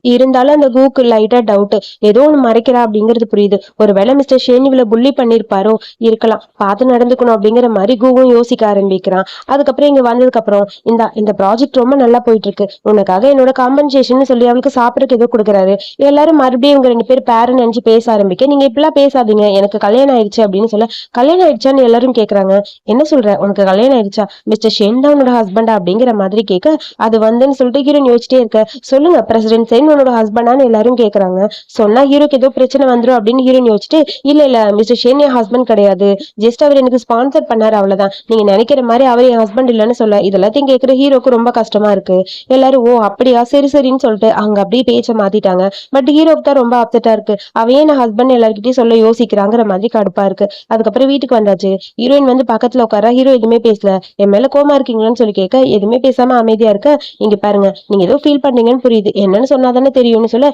இருந்தாலும் அந்த கூக்கு லைட்டா டவுட், ஏதோ ஒண்ணு மறைக்கிறா அப்படிங்கிறது புரியுது. ஒருவேளை மிஸ்டர் ஷேன் இவளை புள்ளி பண்ணிருப்பாரோ, இருக்கலாம், பார்த்து நடந்துக்கணும் அப்படிங்கிற மாதிரி கூவும் யோசிக்க ஆரம்பிக்கிறான். அதுக்கப்புறம் இங்க வந்ததுக்கு அப்புறம், இந்த ப்ராஜெக்ட் ரொம்ப நல்லா போயிட்டு இருக்கு, உனக்காக என்னோட காம்பன்சேஷன் சொல்லி அவளுக்கு சாப்பிடறதுக்கு ஏதோ கொடுக்குறாரு. எல்லாரும் மறுபடியும் இவங்க 2 பேர் பேரன் நினைச்சு பேச ஆரம்பிக்க, நீங்க இப்பெல்லாம் பேசாதீங்க, எனக்கு கல்யாணம் ஆயிடுச்சு அப்படின்னு சொல்ல, கல்யாணம் ஆயிடுச்சான்னு எல்லாரும் கேக்குறாங்க. என்ன சொல்ற, உனக்கு கல்யாணம் ஆயிடுச்சா? மிஸ்டர் ஷேன் தான் உன்னோட ஹஸ்பண்டா அப்படிங்கிற மாதிரி கேட்க, அது வந்துன்னு சொல்லிட்டு ஹீரோயின் யோசிச்சிட்டே இருக்க. சொல்லுங்க பிரசிடென்ட் சேன் உன்னோட ஹஸ்பண்டான்னு எல்லாரும் கேக்குறாங்க. சொன்னா ஹீரோக்கு ஏதோ பிரச்சனை வந்துரும் அப்படின்னு ஹீரோயின் யோசிச்சுட்டு, இல்ல மிஸ்டர் ஷேன் என் ஹஸ்பண்ட் கிடையாது, ஜஸ்ட் அவர் எனக்கு ஸ்பான்சர் பண்ணாரு அவ்வளவுதான், நீங்க நினைக்கிற மாதிரி அவர் என் ஹஸ்பண்ட் இல்லைன்னு சொல்ல, இதெல்லாத்தையும் கேட்கிற ஹீரோக்கு ரொம்ப கஷ்டமா இருக்கு. எல்லாரும் ஓ அப்படியா சரி சரின்னு சொல்லிட்டு அங்க அப்படியே பேச்ச மாத்திட்டாங்க. பட் ஹீரோக்கு தான் ரொம்ப அப்செட்டா இருக்கு. அவையே நான் ஹஸ்பண்ட் எல்லார்கிட்டயும் சொல்ல யோசிக்கிறாங்கிற மாதிரி கடுப்பா இருக்கு. அதுக்கப்புறம் வீட்டுக்கு வந்தாச்சு. ஹீரோயின் வந்து பக்கத்துல உட்கார, ஹீரோ எதுவுமே பேசல. என் மேல கோமா இருக்கீங்களான்னு சொல்லி கேட்க, எதுவுமே பேசாம அமைதியா இருக்க. இங்க பாருங்க, நீங்க ஏதோ ஃபீல் பண்ணீங்கன்னு புரியுது, என்னன்னு சொன்னாதானே தெரியும்னு சொல்ல,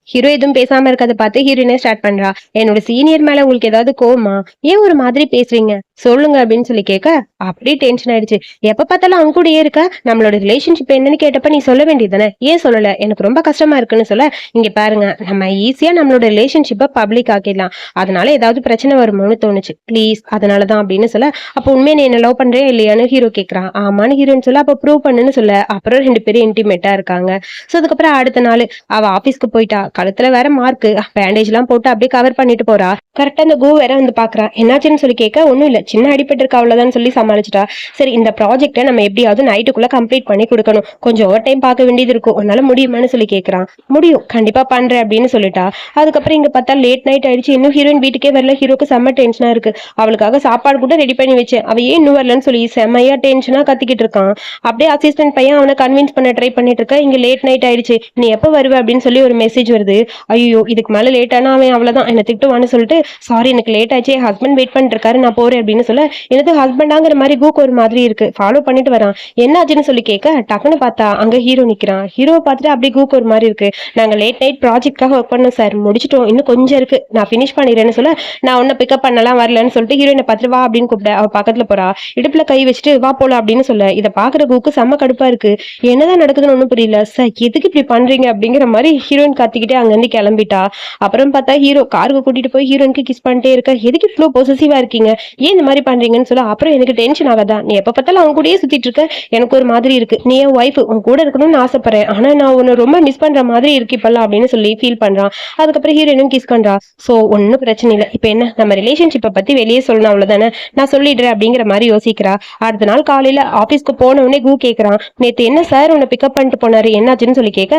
ஹீரோ எதுவும் பேசாம இருக்கதை பார்த்து ஹீரோயினே ஸ்டார்ட் பண்றா. என்னோட சீனியர் மேல உங்களுக்கு ஏதாவது கோவமா, ஏன் ஒரு மாதிரி பேசுறீங்க சொல்லுங்க அப்படின்னு சொல்லி கேட்க, அப்படியே டென்ஷன் ஆயிடுச்சு. எப்ப பார்த்தாலும் அவங்க கூடயே இருக்க, நம்மளோட ரிலேஷன்ஷிப் என்னன்னு கேட்டப்ப நீ சொல்ல வேண்டியதானே, ஏன் சொல்லல, எனக்கு ரொம்ப கஷ்டமா இருக்குன்னு சொல்ல, இங்க பாருங்க நம்ம ஈஸியா நம்மளோட ரிலேஷன்ஷிப்பை பப்ளிக் ஆக்கிடலாம், அதனால ஏதாவது பிரச்சனை வருமோன்னு தோணுச்சு ப்ளீஸ், அதனாலதான் அப்படின்னு சொல்ல, அப்போ உண்மையை நீ என்ன லவ் பண்றேன் இல்லையான்னு ஹீரோ கேட்கறான். ஆமான்னு ஹீரோன்னு சொல்ல, அப்ப ப்ரூவ் பண்ணுன்னு சொல்ல, அப்புறம் 2 பேரும் இன்டிமேட்டா இருக்காங்க. சோ அதுக்கப்புறம் அடுத்த நாள் அவ ஆபீஸ்க்கு போயிட்டா. கழுத்துல வேற மார்க், பேண்டேஜ் எல்லாம் போட்டு அப்படியே கவர் பண்ணிட்டு போறா. கரெக்டா அந்த கு வேற வந்து பாக்குறா. என்னாச்சுன்னு சொல்லி கேட்க, ஒண்ணும் இல்ல, சின்ன அடிபட்டு இருக்கா அவ்வளவுதான் சொல்லி சமாளிச்சிட்டா. சரி, இந்த ப்ராஜெக்ட நம்ம எப்படியாவது நைட்டுக்குள்ள கம்ப்ளீட் பண்ணி கொடுக்கணும், கொஞ்சம் ஓவர் டைம் பார்க்க வேண்டியது இருக்கும், உன்னால முடியுமான்னு சொல்லி கேட்கறான். முடியும், கண்டிப்பா பண்றேன் அப்படின்னு சொல்லிட்டா. அதுக்கப்புறம் இங்க பார்த்தா லேட் நைட் ஆயிடுச்சு, இன்னும் ஹீரோயின் வீட்டுக்கே வரல. ஹீரோக்கு செம்ம டென்ஷனா இருக்கு. அவளுக்காக சாப்பாடு கூட ரெடி பண்ணி வச்சேன், அவ ஏன் இன்னும் வரலன்னு சொல்லி செம்மையா டென்ஷனா கத்திக்கிட்டு இருக்கான். அப்படியே அசிஸ்டன்ட் பையன் அவனை கன்வின்ஸ் பண்ண ட்ரை பண்ணிட்டு இருக்க. இங்க லேட் நைட் ஆயிடுச்சு, நீ எப்ப வருவ அப்படின்னு சொல்லி ஒரு மெசேஜ் வருது. ஐயோ, இதுக்கு மேல லேட் ஆனா அவன் அவ்வளவுதான் என்ன திட்டுவான்னு சொல்லிட்டு, சாரி எனக்கு லேட் ஆச்சு, என் ஹஸ்பண்ட் வெயிட் பண்ணிட்டு இருக்காரு, நான் போறேன் அப்படின்னு சொல்ல, எனக்கு ஹஸ்பண்டாங்கிற மாதிரி கூக்கு ஒரு மாதிரி இருக்கு. ஃபாலோ பண்ணிட்டு வரான். என்ன ஆச்சுன்னு சொல்லி கேட்க, டக்குன்னு பார்த்தா அங்க ஹீரோ நிக்கிறான். ஹீரோ பார்த்துட்டு அப்படியே கூக்கு ஒரு மாதிரி இருக்கு. நாங்க லேட் நைட் ப்ராஜெக்ட்காக ஒர்க் பண்ணோம் சார், முடிச்சிட்டோம், இன்னும் கொஞ்சம் இருக்கு, நான் ஃபினிஷ் பண்ணிடுறேன்னு சொல்ல, நான் உன்னை பிக்கப் பண்ணலாம் வரலன்னு சொல்லிட்டு ஹீரோயினை பார்த்துட்டு வா அப்படின்னு கூப்பிட, அவ பக்கத்துல போறா. இடுப்புல கை வச்சுட்டு வா போலாம் அப்படின்னு சொல்ல, இதை பாக்குற கூக்கு செம்ம கடுப்பா இருக்கு. என்னதான் நடக்குதுன்னு ஒண்ணும் புரியல. சார் எதுக்கு இப்படி பண்றீங்க அப்படிங்கிற மாதிரி ஹீரோயின் காத்திக்கிட்டே அங்கிருந்து கிளம்பிட்டா. அப்புறம் பார்த்தா ஹீரோ காருக்கு கூட்டிட்டு போய் ஹீரோயினுக்கு கிஸ் பண்ணிட்டே இருக்க. எதுக்கு இவ்வளவு பொசசிவா இருக்கீங்க, ஏன் இந்த மாதிரி பண்றீங்கன்னு சொல்ல, அப்புறம் எனக்கு டென்ஷன் ஆகாதா, நீ எப்ப பார்த்தாலும் அவங்க கூடயே சுத்திட்டு இருக்க, எனக்கு ஒரு மாதிரி இருக்கு, நீ என் ஒய்ஃப், உன் கூட இருக்கணும்னு ஆசைப்படுறேன், ஆனா நான் உன்னை ரொம்ப மிஸ் பண்ற மாதிரி இருக்கு இப்பெல்லாம் அப்படின்னு சொல்லி ஃபீல் பண்றான். அதுக்கப்புறம் ஹீரோயினும் கிஸ் பண்றா. சோ ஒன்னும் பிரச்சனை இல்லை, இப்ப என்ன நம்ம ரிலேஷன்ஷிப்பை பத்தி வெளியே சொல்லணும் அவ்வளவுதானே, நான் சொல்லிடுறேன் அப்படிங்கிற மாதிரி யோசிக்கிறா. அடுத்த நாள் காலையில ஆபீஸ்க்கு போன உடனே கூ கேக்குறான், நேத்து என்ன சார் உன்னை பிக்கப் பண்ணிட்டு போனாரு, என்னாச்சுன்னு சொல்லி கேட்க,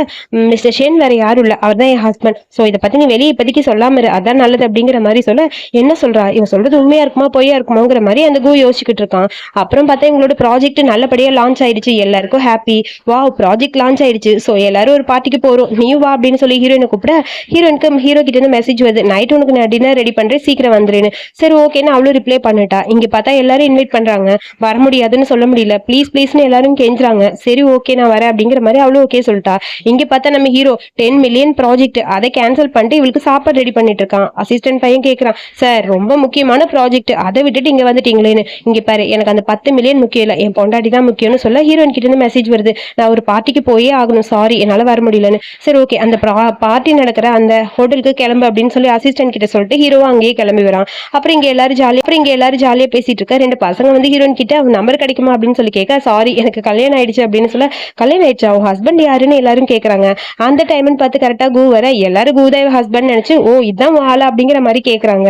மிஸ்டர் ஷேன் வேற யாரும் இல்ல, அவர் தான் என் ஹஸ்பண்ட், சோ இதை பத்தி நீ வெளியே இப்போதைக்கு சொல்லாம இரு, அதான் நல்லது அப்படிங்கிற மாதிரி சொல்ல, என்ன சொல்றா இவன் சொல்றது உண்மையா இருக்குமா பொய்யா இருக்குமோங்கிற மாதிரி அந்த கூ யோசிச்சுக்கிட்டு இருக்கான். அப்புறம் பார்த்தா இவங்களோட ப்ராஜெக்ட் நல்லபடியா லான்ச் ஆயிடுச்சு, எல்லாருக்கும் ஹாப்பி. வாவ், ப்ராஜெக்ட் லான்ச் ஆயிடுச்சு, சோ எல்லாரும் ஒரு பார்ட்டிக்கு போறோம், நீயும் வா அப்படின்னு சொல்லி ஹீரோயினை கூப்பிட, ஹீரோயினுக்கு ஹீரோ கிட்ட இருந்து மெசேஜ் வருது, நைட் உனக்கு நான் டின்னர் ரெடி பண்றேன், சீக்கிரம் வந்துருன்னு. சரி ஓகேன்னு அவளும் ரிப்ளை பண்ணிட்டா. இங்க பார்த்தா எல்லாரும் இன்வைட் பண்றாங்க, வர முடியாதுன்னு சொல்ல முடியல, ப்ளீஸ் ப்ளீஸ்னு எல்லாரும் கெஞ்சுறாங்க. சரி ஓகே நான் வரேன் அப்படிங்கிற மாதிரி அவளும் ஓகே சொல்லிட்டா. இங்க பார்த்தா நம்ம ஹீரோ 10 மில்லியன் ப்ராஜெக்ட் அதை கேன்சல் பண்ணிட்டு இவளுக்கு சாப்பாடு ரெடி பண்ணிட்டு இருக்கான். அசிஸ்டன்ட் பையன் கேட்கறான், சார் ரொம்ப முக்கியமான ப்ராஜெக்ட், அதை விட்டுட்டு இங்க வந்துட்டீங்களேன்னு. இங்க பாரு, எனக்கு அந்த 10 மில்லியன் முக்கியம் இல்ல, என் பொண்டாட்டி தான் முக்கியம்னு சொல்ல, ஹீரோயின் கிட்ட இருந்து மெசேஜ் வருது, நான் ஒரு பார்ட்டிக்கு போயே ஆகணும், சாரி என்னால வர முடியலன்னு. சரி ஓகே, அந்த பார்ட்டி நடக்கிற அந்த ஹோட்டலுக்கு கிளம்பு அப்படின்னு சொல்லி அசிஸ்டன்ட் கிட்ட சொல்லிட்டு ஹீரோவா அங்கேயே கிளம்பி வரான். அப்புறம் இங்க எல்லாரும் ஜாலியா பேசிட்டு இருக்க. ரெண்டு பசங்க வந்து ஹீரோயின் கிட்ட அவன் நம்பர் கிடைக்குமா அப்படின்னு சொல்லி கேட்க, சாரி எனக்கு கல்யாணம் ஆயிடுச்சு அப்படின்னு சொல்ல, கல்யாணம் ஆயிடுச்சா, உன் ஹஸ்பண்ட் யாருன்னு எல்லாரும் கேக்குறாங்க. அந்த டைம்னு பார்த்து கரெக்டா கூ வர, எல்லாரும் கூதேவ ஹஸ்பண்ட் நினைச்சு, ஓ இதான் ஆளா அப்படிங்கிற மாதிரி கேக்குறாங்க.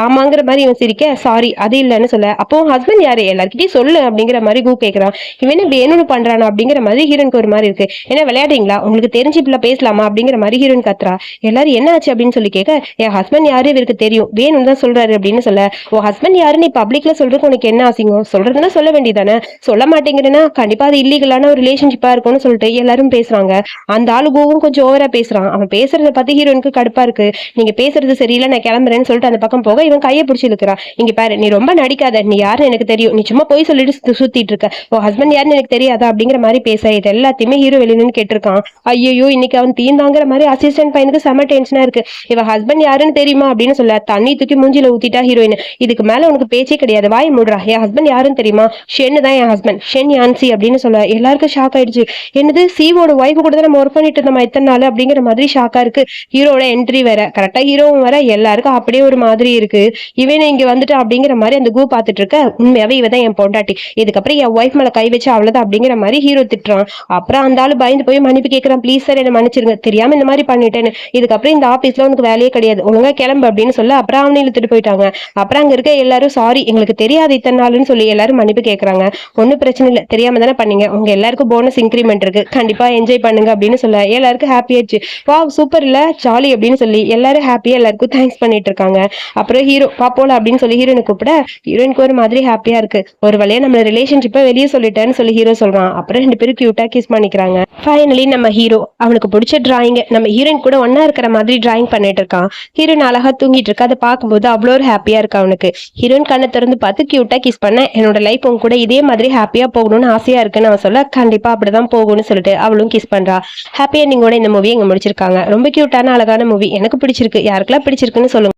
ஆமாங்கிற மாதிரி இவன் சிரிக்க, சாரி அது இல்லைன்னு சொல்ல, அப்போ ஹஸ்பண்ட் யாரு எல்லார்கிட்டயும் சொல்லு அப்படிங்கிற மாதிரி கூ கேக்குறான். இவனு வேணும்னு பண்றானா அப்படிங்கிற மாதிரி ஹீரோனுக்கு ஒரு மாதிரி இருக்கு. என்ன விளையாடுறீங்களா, உங்களுக்கு தெரிஞ்சு இப்ப பேசலாமா அப்படிங்கிற மாதிரி ஹீரோயின் கத்துறா. எல்லாரும் என்ன ஆச்சு அப்படின்னு சொல்லி கேட்க, என் ஹஸ்பண்ட் யாரு இவருக்கு தெரியும், வேணும்னு தான் சொல்றாரு அப்படின்னு சொல்ல, உன் ஹஸ்பண்ட் யாரு நீ பப்ளிக்ல சொல்றதுக்கு உனக்கு என்ன ஆசைங்க, சொல்றதுன்னா சொல்ல வேண்டியதானே, சொல்ல மாட்டேங்கிறேன்னா கண்டிப்பா அது இல்லீகலான ஒரு ரிலேஷன்ஷிப்பா இருக்கும்னு சொல்லிட்டு எல்லாரும் பேசுறாங்க. அந்த ஆளு கோவும் கொஞ்சம் ஓவரா பேசுறான். அவன் பேசுறத பத்தி ஹீரோனுக்கு கடுப்பா இருக்கு. நீங்க பேசுறது சரியில்லை, நான் கிளம்புறேன்னு சொல்லிட்டு அந்த பக்கம் போக, இவன் கையை பிடிச்சி இழுக்கிறா. இங்க பாரு, நீ ரொம்ப நடிக்காத, நீ யாருன்னு எனக்கு தெரியும், நீ சும்மா போய் சொல்லிட்டு சுத்திட்டு இருக்க, உன் ஹஸ்பண்ட் யாருன்னு எனக்கு தெரியாதா அப்படிங்கிற மாதிரி பேச, இது எல்லாத்தையுமே ஹீரோ வெளியின்னு கேட்டிருக்கான். ஐயோ, இன்னைக்கு அவன் தீந்தாங்கிற மாதிரி அசிஸ்டன்ட் பையனுக்கு செம டென்ஷனா இருக்கு. இவ ஹஸ்பண்ட் யாருன்னு தெரியுமா அப்படின்னு சொல்ல, தண்ணி தூக்கி மூஞ்சில ஊத்திட்டா ஹீரோயின். இதுக்கு மேல உனக்கு பேச்சே கிடையாது, வாய் மூடுறா, என் ஹஸ்பண்ட் யாருன்னு தெரியுமா, ஷென்னு தான் என் ஹஸ்பண்ட், ஷென் யான்சி அப்படின்னு சொல்ல, எல்லாருக்கும் ஷாக் ஆயிடுச்சு. என்னது, சிவோட ஒய்ஃப் கூட தான் நம்ம ஒர்க் பண்ணிட்டு இருந்தோம் இத்தனை நாள் அப்படிங்கிற மாதிரி ஷாக்கா இருக்கு. ஹீரோட என்ட்ரி வேற, கரெக்டா ஹீரோவும் வர, எல்லாருக்கும் அப்படியே ஒரு மாதிரி இருக்கு. இவன் இங்க வந்துட்டு அப்படிங்கிற மாதிரி அந்த கூ பாத்துட்டு இருக்க, உண்மையாவே இவதான் என் பொண்டாட்டி, இதுக்கப்புறம் என் ஒய்ஃப் மேல கை வச்சு அவ்வளவுதான் அப்படிங்கிற மாதிரி ஹீரோ திட்டுறான். அப்புறம் அந்த ஆளு பயந்து போய் மன்னிப்பு கேட்கறான், ப்ளீஸ் சார் என்ன மன்னிச்சிருங்க, தெரியாம இந்த மாதிரி பண்ணிட்டேன்னு, இதுக்கப்புறம் இந்த ஆபீஸ்ல உனக்கு வேலையே கிடையாது, ஒழுங்கா கிளம்பு அப்படின்னு சொல்ல, அப்புறம் அவனை இழுத்துட்டு போயிட்டாங்க. அப்புறம் அங்க இருக்க எல்லாரும் சாரி எங்களுக்கு தெரியாது இத்தனை நாள்னு சொல்லி எல்லாரும் மன்னிப்பு கேட்கறாங்க. ஒன்னும் பிரச்சனை இல்லை, தெரியாம தானே பண்ணீங்க, உங்க எல்லாருக்கும் போனஸ் இன்கிரிமெண்ட் இருக்கு, கண்டிப்பா என்ஜாய் பண்ணுங்க அப்படின்னு சொல்ல, எல்லாருக்கும் ஹாப்பி ஆயிடுச்சு. வா சூப்பர் இல்ல, ஜாலி அப்படின்னு சொல்லி எல்லாரும் ஹாப்பியா எல்லாருக்கும் தேங்க்ஸ் பண்ணிட்டு இருக்காங்க. அப்புறம் ஹீரோ பாப்போல அப்படின்னு சொல்லி ஹீரோனை கூப்பிட, ஹீரோயினுக்கு ஒரு மாதிரி ஹாப்பியா இருக்கு. ஒரு வழியா நம்ம ரிலேஷன்ஷிப்பை வெளியே சொல்லிட்டேன்னு சொல்லி ஹீரோ சொல்றான். அப்புறம் ரெண்டு பேரும் கியூட்டா கிஸ் பண்ணிக்கிறாங்க. ஃபைனலி நம்ம ஹீரோ அவனுக்கு பிடிச்ச டிராயிங் நம்ம ஹீரோயின் கூட ஒன்னா இருக்கிற மாதிரி டிராயிங் பண்ணிட்டு இருக்கான். ஹீரோயின் அழகா தூங்கிட்டு இருக்கா. அதை பார்க்கும்போது அவ்வளோ ஒரு ஹாப்பியா இருக்கு அவனுக்கு. ஹீரோயின் கண்ணை திறந்து பார்த்து கியூட்டா கிஸ் பண்ண, என்னோட லைஃப் உங்க கூட இதே மாதிரி ஹாப்பியா போகணும்னு ஆசையா இருக்குன்னு அவன் சொல்ல, கண்டிப்பா அப்படிதான் போகும்னு சொல்லிட்டு அவளும் கிஸ் பண்றா. ஹாப்பி எண்டிங்கோட இந்த மூவி இங்க முடிச்சிருக்காங்க. ரொம்ப கியூட்டான அழகான மூவி, எனக்கு பிடிச்சிருக்கு. யாருக்கெல்லாம் பிடிச்சிருக்குன்னு சொல்லுங்க.